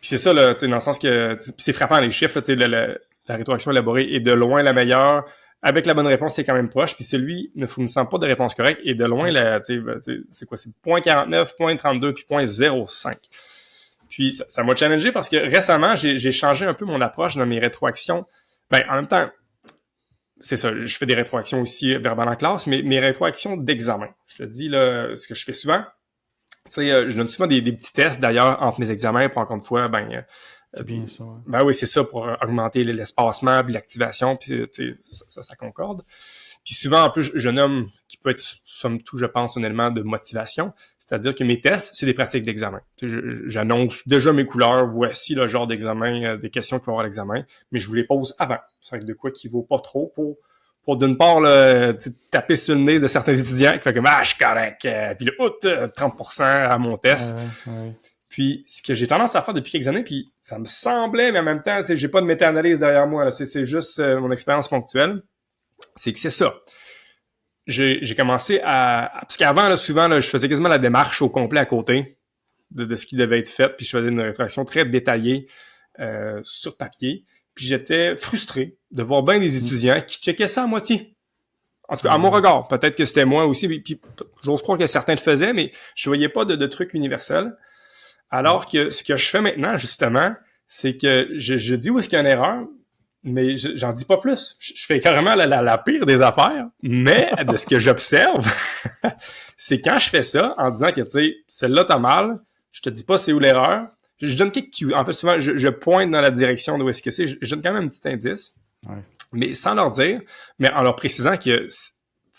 Speaker 2: Puis c'est ça, là, tu sais, dans le sens que, c'est frappant, les chiffres, tu sais, la rétroaction élaborée est de loin la meilleure. avec la bonne réponse, c'est quand même proche, puis celui ne fournissant pas de réponse correcte est de loin, c'est quoi, c'est 0.49, 0.32, puis 0.05. Puis ça m'a challengé parce que récemment, j'ai changé un peu mon approche dans mes rétroactions. Ben, en même temps, c'est ça, je fais des rétroactions aussi verbales en classe, mais mes rétroactions d'examen. Je te dis, là, ce que je fais souvent, tu sais, je donne souvent des petits tests, d'ailleurs, entre mes examens, pour encore une fois,
Speaker 3: c'est bien ça. Ouais.
Speaker 2: Ben oui, c'est ça, pour augmenter l'espacement, puis l'activation, puis tu sais, ça concorde. Puis souvent, en plus, je nomme, qui peut être, somme toute, je pense, un élément de motivation, c'est-à-dire que mes tests, c'est des pratiques d'examen. J'annonce déjà mes couleurs, voici le genre d'examen, des questions qu'il va y avoir à l'examen, mais je vous les pose avant. C'est vrai que de quoi qui vaut pas trop pour d'une part, là, taper sur le nez de certains étudiants qui fait comme « Ah, je suis correct! » Puis le « 30% à mon test.
Speaker 3: Ouais.
Speaker 2: Puis, ce que j'ai tendance à faire depuis quelques années, puis ça me semblait, mais en même temps, tu sais, j'ai pas de méta-analyse derrière moi, là, c'est juste mon expérience ponctuelle, c'est que c'est ça. J'ai commencé parce qu'avant, là, souvent, là, je faisais quasiment la démarche au complet à côté de ce qui devait être fait, puis je faisais une réflexion très détaillée sur papier, puis j'étais frustré de voir bien des étudiants qui checkaient ça à moitié. En tout cas, à mon regard, peut-être que c'était moi aussi, puis j'ose croire que certains le faisaient, mais je voyais pas de trucs universels. Alors que ce que je fais maintenant, justement, c'est que je dis où est-ce qu'il y a une erreur, mais j'en dis pas plus. Je fais carrément la pire des affaires, mais de ce que j'observe, c'est quand je fais ça, en disant que, tu sais, celle-là t'as mal, je te dis pas c'est où l'erreur, je donne quelques cues. En fait, souvent, je pointe dans la direction d'où est-ce que c'est, je donne quand même un petit indice, mais sans leur dire, mais en leur précisant que...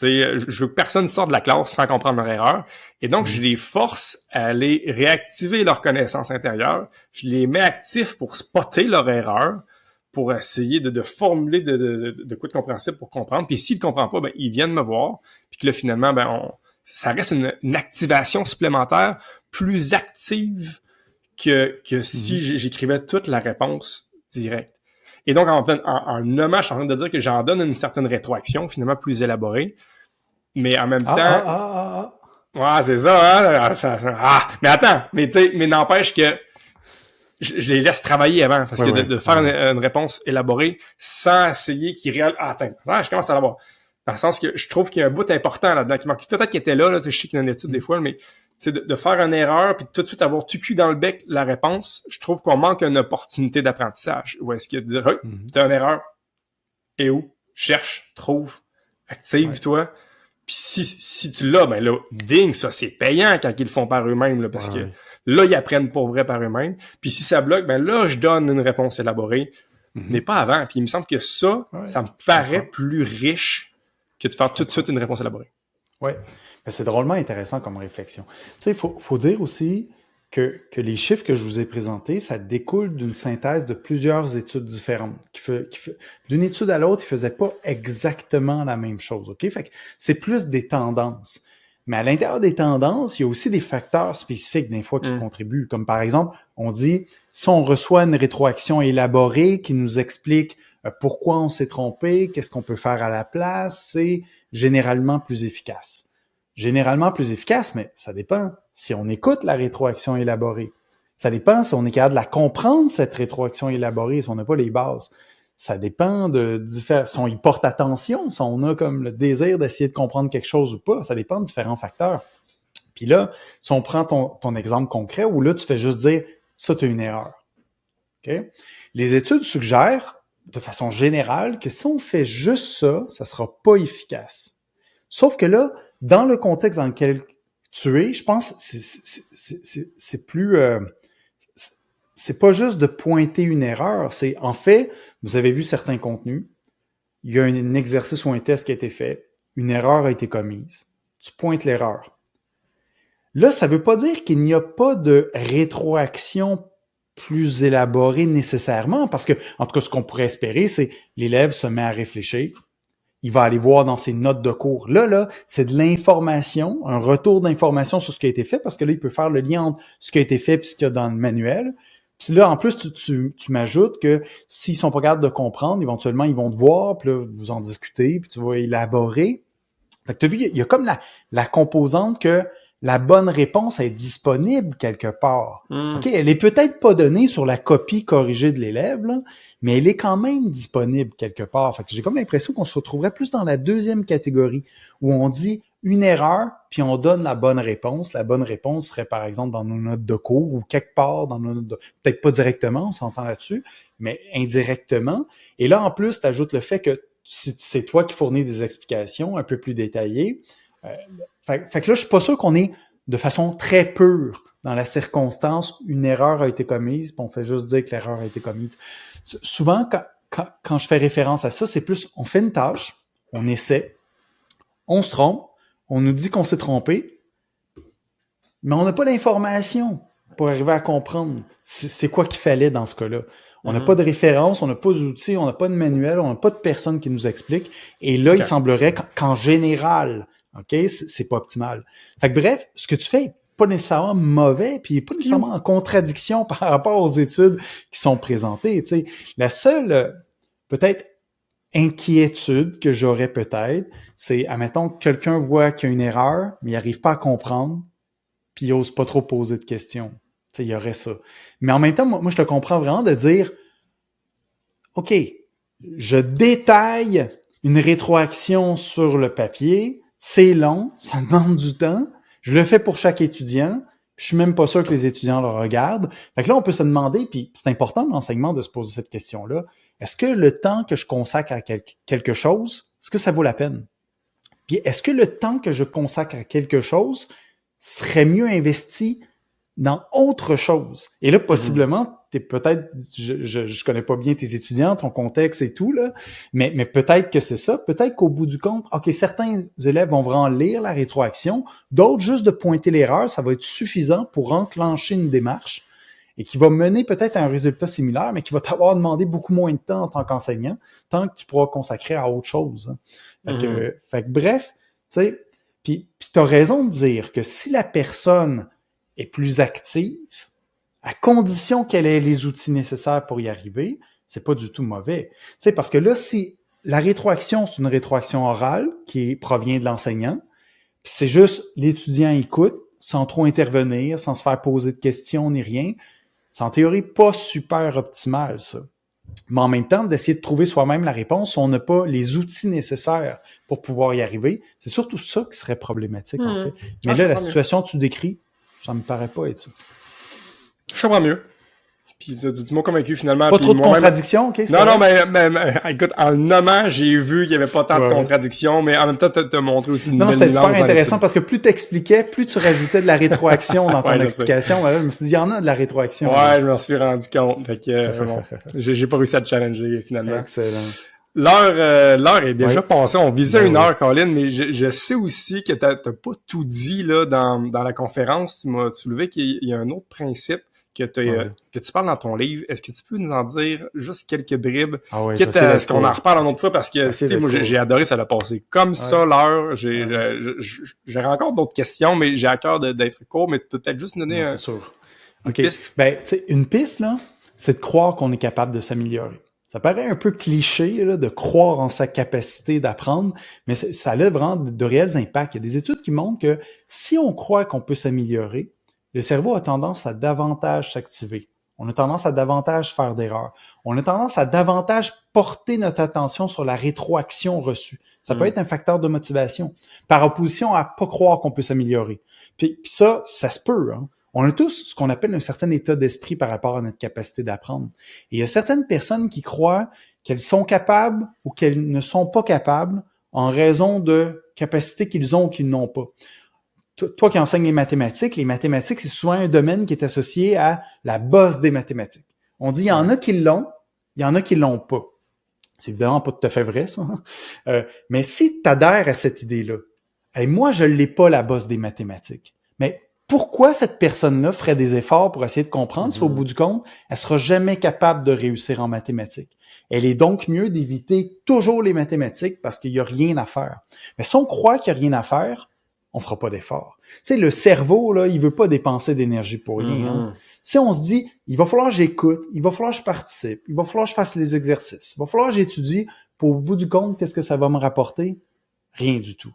Speaker 2: je veux que personne sorte de la classe sans comprendre leur erreur. Et donc, je les force à aller réactiver leur connaissance intérieure. Je les mets actifs pour spotter leur erreur, pour essayer de formuler de quoi de compréhensible pour comprendre. Puis s'ils ne comprennent pas, ben, ils viennent me voir. Puis que là, finalement, ben, ça reste une activation supplémentaire plus active que si j'écrivais toute la réponse directe. Et donc, en nommant, je suis en train de dire que j'en donne une certaine rétroaction, finalement plus élaborée. Mais en même temps... Ouais, c'est ça, hein? Mais attends, mais tu sais, mais n'empêche que je les laisse travailler avant, parce que de faire une réponse élaborée sans essayer qu'ils réalisent... attends, je commence à l'avoir. Dans le sens que je trouve qu'il y a un bout important là-dedans qui manque. Peut-être qu'il était là, je sais qu'il y a une étude des fois, mais de faire une erreur puis tout de suite avoir tout cuit dans le bec la réponse, je trouve qu'on manque une opportunité d'apprentissage. Ou est-ce qu'il y a de dire, t'as une erreur, et où? Cherche, trouve, active-toi. Puis si tu l'as, ben là, ding, ça, c'est payant quand ils le font par eux-mêmes, là, parce que là, ils apprennent pour vrai par eux-mêmes. Puis si ça bloque, ben là, je donne une réponse élaborée, mais pas avant. Puis il me semble que ça me paraît plus riche que de faire tout de suite une réponse élaborée.
Speaker 3: Oui, c'est drôlement intéressant comme réflexion. Tu sais, faut dire aussi que les chiffres que je vous ai présentés, ça découle d'une synthèse de plusieurs études différentes. D'une étude à l'autre, ils ne faisaient pas exactement la même chose. OK? Fait que c'est plus des tendances. Mais à l'intérieur des tendances, il y a aussi des facteurs spécifiques des fois qui contribuent. Comme par exemple, on dit, si on reçoit une rétroaction élaborée qui nous explique pourquoi on s'est trompé, qu'est-ce qu'on peut faire à la place, c'est généralement plus efficace. Généralement plus efficace, mais ça dépend si on écoute la rétroaction élaborée. Ça dépend si on est capable de la comprendre, cette rétroaction élaborée, si on n'a pas les bases. Ça dépend si on y porte attention, si on a comme le désir d'essayer de comprendre quelque chose ou pas. Ça dépend de différents facteurs. Puis là, si on prend ton exemple concret, où là, tu fais juste dire « ça, tu as une erreur ». Okay? Les études suggèrent, de façon générale, que si on fait juste ça, ça sera pas efficace. Sauf que là, dans le contexte dans lequel tu es, je pense c'est plus... c'est pas juste de pointer une erreur, c'est en fait, vous avez vu certains contenus, il y a un exercice ou un test qui a été fait, une erreur a été commise, tu pointes l'erreur. Là, ça veut pas dire qu'il n'y a pas de rétroaction plus élaborée nécessairement, parce que, en tout cas, ce qu'on pourrait espérer, c'est l'élève se met à réfléchir, il va aller voir dans ses notes de cours. Là, c'est de l'information, un retour d'information sur ce qui a été fait, parce que là, il peut faire le lien entre ce qui a été fait et ce qu'il y a dans le manuel. Puis là, en plus, tu m'ajoutes que s'ils sont pas capables de comprendre, éventuellement, ils vont te voir, puis là, vous en discutez, puis tu vas élaborer. Fait que tu as vu, il y a comme la composante que la bonne réponse est disponible quelque part.
Speaker 2: Mm.
Speaker 3: OK, elle est peut-être pas donnée sur la copie corrigée de l'élève, là, mais elle est quand même disponible quelque part. Fait que j'ai comme l'impression qu'on se retrouverait plus dans la deuxième catégorie, où on dit une erreur, puis on donne la bonne réponse. La bonne réponse serait, par exemple, dans nos notes de cours ou quelque part dans nos notes de... Peut-être pas directement, on s'entend là-dessus, mais indirectement. Et là, en plus, tu ajoutes le fait que c'est toi qui fournis des explications un peu plus détaillées. Fait que là, je suis pas sûr qu'on est de façon très pure dans la circonstance, une erreur a été commise, puis on fait juste dire que l'erreur a été commise. Souvent, quand je fais référence à ça, c'est plus, on fait une tâche, on essaie, on se trompe, on nous dit qu'on s'est trompé, mais on n'a pas l'information pour arriver à comprendre c'est quoi qu'il fallait dans ce cas-là. On n'a pas de référence, on n'a pas d'outils, on n'a pas de manuel, on n'a pas de personne qui nous explique. Et là, il semblerait qu'en général, OK, c'est pas optimal. Fait que bref, ce que tu fais est pas nécessairement mauvais, puis pas nécessairement en contradiction par rapport aux études qui sont présentées. Tu sais, la seule, peut-être, inquiétude que j'aurais peut-être, c'est, admettons que quelqu'un voit qu'il y a une erreur, mais il n'arrive pas à comprendre, puis il n'ose pas trop poser de questions. Tu sais, il y aurait ça. Mais en même temps, moi, je te comprends vraiment de dire, OK, je détaille une rétroaction sur le papier, c'est long, ça demande du temps, je le fais pour chaque étudiant, puis je suis même pas sûr que les étudiants le regardent. Fait que là, on peut se demander, puis c'est important dans l'enseignement de se poser cette question-là, est-ce que le temps que je consacre à quelque chose, est-ce que ça vaut la peine? Puis est-ce que le temps que je consacre à quelque chose serait mieux investi dans autre chose? Et là, possiblement, t'es peut-être, je connais pas bien tes étudiants, ton contexte et tout, là, mais peut-être que c'est ça. Peut-être qu'au bout du compte, OK, certains élèves vont vraiment lire la rétroaction, d'autres, juste de pointer l'erreur, ça va être suffisant pour enclencher une démarche et qui va mener peut-être à un résultat similaire, mais qui va t'avoir demandé beaucoup moins de temps en tant qu'enseignant, tant que tu pourras consacrer à autre chose. Fait que bref, tu sais, puis t'as raison de dire que si la personne est plus active, à condition qu'elle ait les outils nécessaires pour y arriver, c'est pas du tout mauvais. Tu sais, parce que là, si la rétroaction, c'est une rétroaction orale qui provient de l'enseignant, puis c'est juste l'étudiant écoute, sans trop intervenir, sans se faire poser de questions ni rien, c'est en théorie pas super optimal, ça. Mais en même temps, d'essayer de trouver soi-même la réponse, on n'a pas les outils nécessaires pour pouvoir y arriver. C'est surtout ça qui serait problématique, en fait. Mais là, la situation que tu décris, ça me paraît pas être ça.
Speaker 2: Je comprends mieux. Puis tu m'as convaincu finalement.
Speaker 3: Pas trop de contradictions, OK?
Speaker 2: Non, mais écoute, en le nommant, j'ai vu qu'il n'y avait pas tant de contradictions, mais en même temps, t'as montré aussi une belle nuance.
Speaker 3: Non, c'était super intéressant parce que plus t'expliquais, plus tu rajoutais de la rétroaction dans ton explication. Là, je me suis dit, il y en a de la rétroaction.
Speaker 2: Ouais, je m'en suis rendu compte. Fait que, bon, j'ai pas réussi à te challenger finalement.
Speaker 3: Excellent.
Speaker 2: L'heure est déjà passée. On visait une heure, Colin, mais je sais aussi que t'as pas tout dit là dans la conférence. Tu m'as soulevé qu'il y a un autre principe que tu parles dans ton livre. Est-ce que tu peux nous en dire juste quelques bribes? Quitte à ce qu'on en reparle une autre fois, parce que moi j'ai adoré, ça l'a passé comme ça l'heure. J'ai encore d'autres questions, mais j'ai à cœur d'être court, mais tu peux peut-être juste nous donner une piste.
Speaker 3: Ben, tu sais, une piste, là, c'est de croire qu'on est capable de s'améliorer. Ça paraît un peu cliché là, de croire en sa capacité d'apprendre, mais ça a vraiment de réels impacts. Il y a des études qui montrent que si on croit qu'on peut s'améliorer, le cerveau a tendance à davantage s'activer. On a tendance à davantage faire d'erreurs. On a tendance à davantage porter notre attention sur la rétroaction reçue. Ça peut être un facteur de motivation, par opposition à pas croire qu'on peut s'améliorer. Puis ça se peut, hein. On a tous ce qu'on appelle un certain état d'esprit par rapport à notre capacité d'apprendre. Et il y a certaines personnes qui croient qu'elles sont capables ou qu'elles ne sont pas capables en raison de capacités qu'ils ont ou qu'ils n'ont pas. Toi qui enseignes les mathématiques, c'est souvent un domaine qui est associé à la base des mathématiques. On dit il y en a qui l'ont, il y en a qui l'ont pas. C'est évidemment pas tout à fait vrai, ça. Mais si tu adhères à cette idée-là, hey, moi je l'ai pas la base des mathématiques, mais pourquoi cette personne-là ferait des efforts pour essayer de comprendre si au bout du compte, elle sera jamais capable de réussir en mathématiques? Elle est donc mieux d'éviter toujours les mathématiques parce qu'il y a rien à faire. Mais si on croit qu'il y a rien à faire, on fera pas d'effort. Tu sais, le cerveau, là, il veut pas dépenser d'énergie pour rien. Hein. Si on se dit, il va falloir que j'écoute, il va falloir que je participe, il va falloir que je fasse les exercices, il va falloir que j'étudie, pour au bout du compte, qu'est-ce que ça va me rapporter? Rien du tout.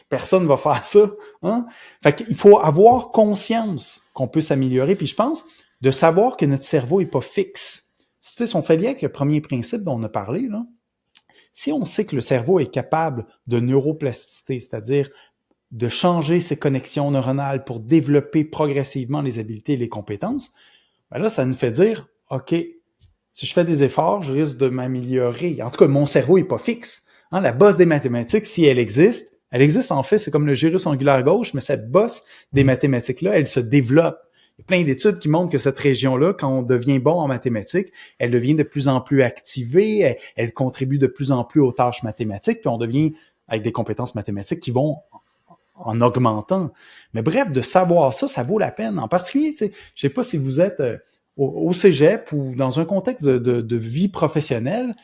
Speaker 3: Personne ne va faire ça. Hein? Fait qu'il faut avoir conscience qu'on peut s'améliorer. Puis je pense de savoir que notre cerveau n'est pas fixe. Tu sais, si on fait lien avec le premier principe dont on a parlé, là, si on sait que le cerveau est capable de neuroplasticité, c'est-à-dire de changer ses connexions neuronales pour développer progressivement les habiletés et les compétences, ben là, ça nous fait dire, OK, si je fais des efforts, je risque de m'améliorer. En tout cas, mon cerveau n'est pas fixe. Hein, la bosse des mathématiques, si elle existe en fait, c'est comme le gyrus angulaire gauche, mais cette bosse des mathématiques-là, elle se développe. Il y a plein d'études qui montrent que cette région-là, quand on devient bon en mathématiques, elle devient de plus en plus activée, elle contribue de plus en plus aux tâches mathématiques, puis on devient avec des compétences mathématiques qui vont en augmentant. Mais bref, de savoir ça, ça vaut la peine. En particulier, tu sais, je sais pas si vous êtes au cégep ou dans un contexte de vie professionnelle,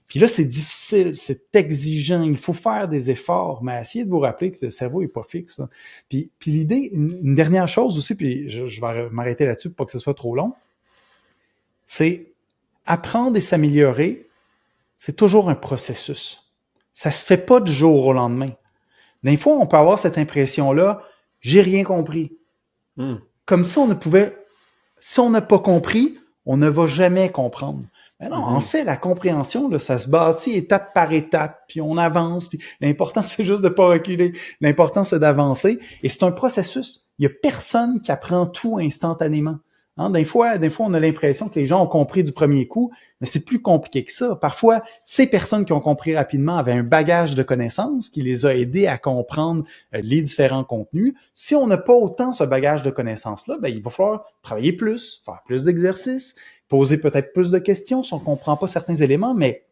Speaker 3: puis là, c'est difficile, c'est exigeant, il faut faire des efforts, mais essayez de vous rappeler que le cerveau n'est pas fixe. Hein. Puis l'idée, une dernière chose aussi, puis je vais m'arrêter là-dessus pour pas que ce soit trop long, c'est apprendre et s'améliorer, c'est toujours un processus. Ça se fait pas du jour au lendemain. Des fois, on peut avoir cette impression-là, j'ai rien compris. Comme si si on n'a pas compris, on ne va jamais comprendre. Mais non, en fait, la compréhension, là, ça se bâtit étape par étape, puis on avance, puis l'important, c'est juste de pas reculer. L'important, c'est d'avancer, et c'est un processus. Il y a personne qui apprend tout instantanément. Hein, des fois, on a l'impression que les gens ont compris du premier coup, mais c'est plus compliqué que ça. Parfois, ces personnes qui ont compris rapidement avaient un bagage de connaissances qui les a aidés à comprendre les différents contenus. Si on n'a pas autant ce bagage de connaissances-là, ben, il va falloir travailler plus, faire plus d'exercices, poser peut-être plus de questions si on ne comprend pas certains éléments, mais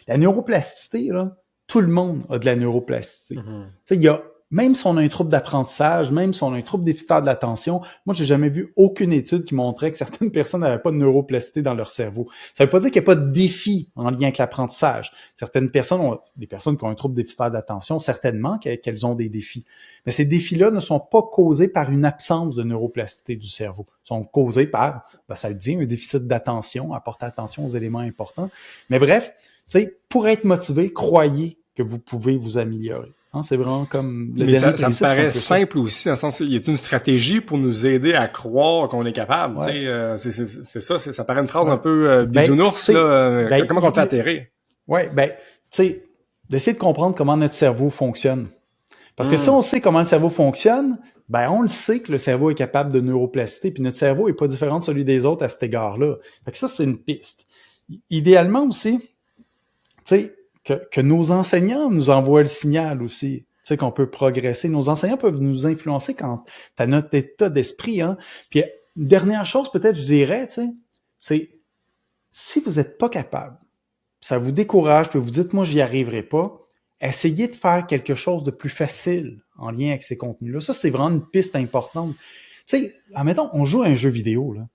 Speaker 3: la neuroplasticité, là, tout le monde a de la neuroplasticité. Tu sais, il y a, même si on a un trouble d'apprentissage, même si on a un trouble déficitaire de l'attention, moi, j'ai jamais vu aucune étude qui montrait que certaines personnes n'avaient pas de neuroplasticité dans leur cerveau. Ça veut pas dire qu'il n'y a pas de défi en lien avec l'apprentissage. Certaines personnes des personnes qui ont un trouble déficitaire d'attention, certainement qu'elles ont des défis. Mais ces défis-là ne sont pas causés par une absence de neuroplasticité du cerveau. Ils sont causés par, ça le dit, un déficit d'attention, apporter attention aux éléments importants. Mais bref, tu sais, pour être motivé, croyez que vous pouvez vous améliorer. Hein, c'est vraiment comme le
Speaker 2: Mais
Speaker 3: dernier
Speaker 2: ça me
Speaker 3: principe,
Speaker 2: paraît simple aussi, dans le sens, il y a une stratégie pour nous aider à croire qu'on est capable.
Speaker 3: Ouais.
Speaker 2: C'est ça, ça paraît une phrase un peu bisounours, comment on fait atterrir?
Speaker 3: Oui, tu sais, d'essayer de comprendre comment notre cerveau fonctionne. Parce que si on sait comment le cerveau fonctionne, on le sait que le cerveau est capable de neuroplasticité, puis notre cerveau est pas différent de celui des autres à cet égard-là. Fait que ça, c'est une piste. Idéalement aussi, tu sais, que nos enseignants nous envoient le signal aussi, tu sais, qu'on peut progresser. Nos enseignants peuvent nous influencer quant à notre état d'esprit. Hein. Puis, une dernière chose, peut-être, je dirais, tu sais, c'est si vous n'êtes pas capable, ça vous décourage, puis vous dites, moi, j'y arriverai pas, essayez de faire quelque chose de plus facile en lien avec ces contenus-là. Ça, c'est vraiment une piste importante. Tu sais, admettons, on joue à un jeu vidéo, là.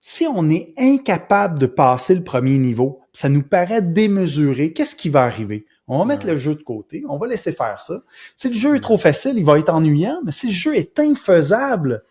Speaker 3: Si on est incapable de passer le premier niveau, ça nous paraît démesuré, qu'est-ce qui va arriver? On va mettre le jeu de côté, on va laisser faire ça. Si le jeu est trop facile, il va être ennuyant, mais si le jeu est infaisable,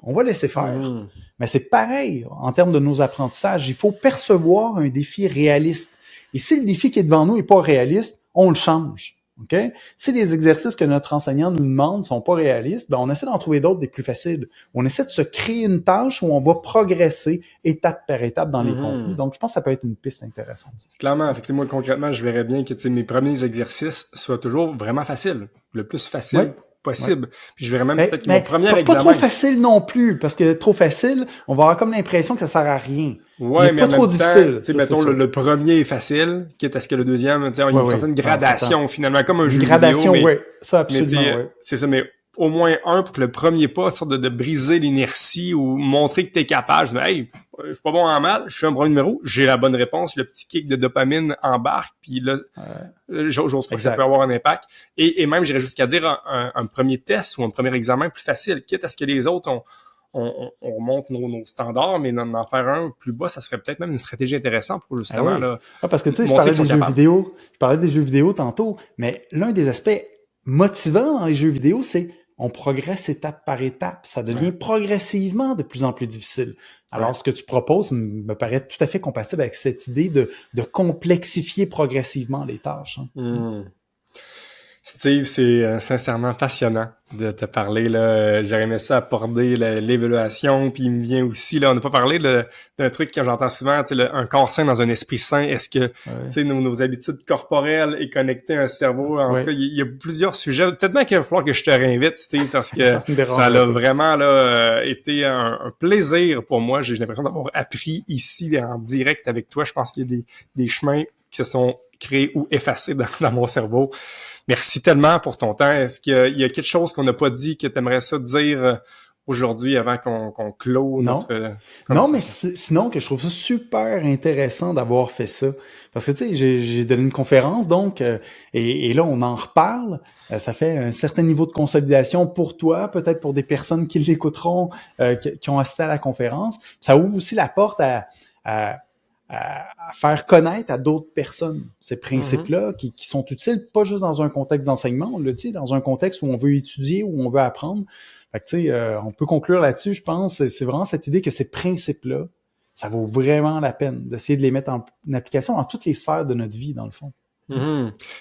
Speaker 3: on va laisser faire. Mais c'est pareil en termes de nos apprentissages. Il faut percevoir un défi réaliste. Et si le défi qui est devant nous n'est pas réaliste, on le change. Okay? Si les exercices que notre enseignant nous demande ne sont pas réalistes, on essaie d'en trouver d'autres des plus faciles. On essaie de se créer une tâche où on va progresser étape par étape dans les contenus. Donc, je pense que ça peut être une piste intéressante.
Speaker 2: Clairement, effectivement, concrètement, je verrais bien que mes premiers exercices soient toujours vraiment faciles, le plus facile possible. Puis je verrais même peut-être que mon premier examen...
Speaker 3: Pas trop facile non plus, parce que trop facile, on va avoir comme l'impression que ça sert à rien.
Speaker 2: Ouais, mais
Speaker 3: pas trop difficile.
Speaker 2: Tu sais, mettons, le premier est facile, quitte à ce que le deuxième, il y a une certaine gradation, finalement, comme un jeu vidéo.
Speaker 3: Gradation, oui. Ça, absolument,
Speaker 2: c'est ça, mais au moins un pour que le premier pas sorte de briser l'inertie ou montrer que t'es capable. Je dis, hey, je suis pas bon en maths, je fais un premier numéro, j'ai la bonne réponse, le petit kick de dopamine embarque, puis là, j'ose croire que ça peut avoir un impact. Et même, j'irais jusqu'à dire un premier test ou un premier examen plus facile, quitte à ce que les autres on remonte nos standards, mais d'en faire un plus bas, ça serait peut-être même une stratégie intéressante pour justement là.
Speaker 3: Parce que tu sais, je parlais des jeux vidéo tantôt, mais l'un des aspects motivants dans les jeux vidéo, c'est on progresse étape par étape. Ça devient progressivement de plus en plus difficile. Alors, ce que tu proposes me paraît tout à fait compatible avec cette idée de complexifier progressivement les tâches. Hein.
Speaker 2: Steve, c'est sincèrement passionnant de te parler. Là. J'aurais aimé ça aborder l'évaluation, puis il me vient aussi, là, on n'a pas parlé d'un truc que j'entends souvent, un corps sain dans un esprit sain. Est-ce que nos habitudes corporelles et connectées à un cerveau, en tout cas, il y a plusieurs sujets. Peut-être bien qu'il va falloir que je te réinvite, Steve, parce que ça a vraiment été un plaisir pour moi. J'ai l'impression d'avoir appris ici en direct avec toi. Je pense qu'il y a des chemins qui se sont créés ou effacés dans mon cerveau. Merci tellement pour ton temps. Est-ce qu'il y a quelque chose qu'on n'a pas dit que tu aimerais ça dire aujourd'hui avant qu'on clôt notre
Speaker 3: Non, mais sinon que je trouve ça super intéressant d'avoir fait ça. Parce que tu sais, j'ai donné une conférence, donc, et là, on en reparle. Ça fait un certain niveau de consolidation pour toi, peut-être pour des personnes qui l'écouteront, qui ont assisté à la conférence. Ça ouvre aussi la porte à faire connaître à d'autres personnes ces principes-là qui sont utiles, pas juste dans un contexte d'enseignement, on le dit, dans un contexte où on veut étudier, où on veut apprendre. Fait que, tu sais, on peut conclure là-dessus, je pense. C'est vraiment cette idée que ces principes-là, ça vaut vraiment la peine d'essayer de les mettre en application dans toutes les sphères de notre vie, dans le fond.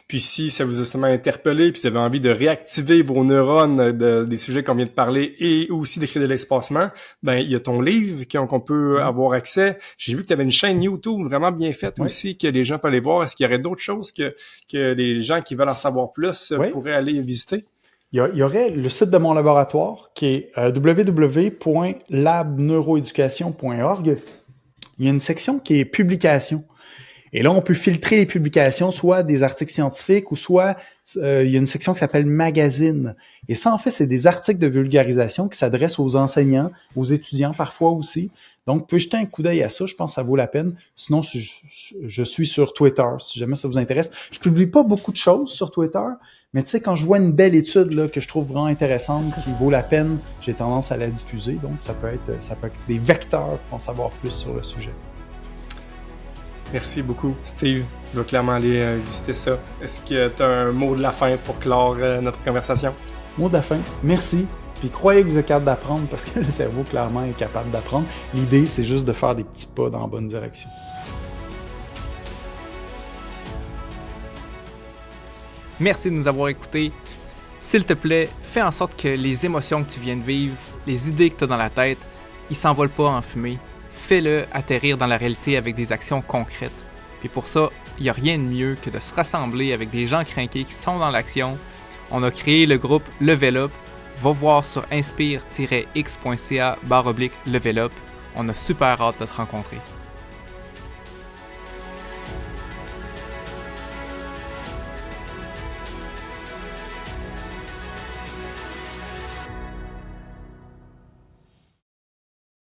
Speaker 2: Puis si ça vous a justement interpellé, puis vous avez envie de réactiver vos neurones des sujets qu'on vient de parler et aussi d'écrire de l'espacement, ben il y a ton livre qu'on peut avoir accès. J'ai vu que tu avais une chaîne YouTube vraiment bien faite aussi, que les gens peuvent aller voir. Est-ce qu'il y aurait d'autres choses que les gens qui veulent en savoir plus pourraient aller visiter?
Speaker 3: Il y aurait le site de mon laboratoire qui est www.labneuroeducation.org. Il y a une section qui est publications. Et là, on peut filtrer les publications, soit des articles scientifiques ou soit il y a une section qui s'appelle Magazine. Et ça, en fait, c'est des articles de vulgarisation qui s'adressent aux enseignants, aux étudiants parfois aussi. Donc, vous pouvez jeter un coup d'œil à ça, je pense que ça vaut la peine. Sinon, je suis sur Twitter, si jamais ça vous intéresse. Je publie pas beaucoup de choses sur Twitter, mais tu sais, quand je vois une belle étude là, que je trouve vraiment intéressante, qui vaut la peine, j'ai tendance à la diffuser. Donc, ça peut être des vecteurs pour en savoir plus sur le sujet.
Speaker 2: Merci beaucoup, Steve. Je vais clairement aller visiter ça. Est-ce que tu as un mot de la fin pour clore notre conversation?
Speaker 3: Mot de la fin. Merci. Puis croyez que vous êtes capable d'apprendre parce que le cerveau, clairement, est capable d'apprendre. L'idée, c'est juste de faire des petits pas dans la bonne direction.
Speaker 1: Merci de nous avoir écoutés. S'il te plaît, fais en sorte que les émotions que tu viens de vivre, les idées que tu as dans la tête, ils s'envolent pas en fumée. Fais-le atterrir dans la réalité avec des actions concrètes. Puis pour ça, il n'y a rien de mieux que de se rassembler avec des gens crinqués qui sont dans l'action. On a créé le groupe Level Up. Va voir sur inspire-x.ca/levelup. On a super hâte de te rencontrer.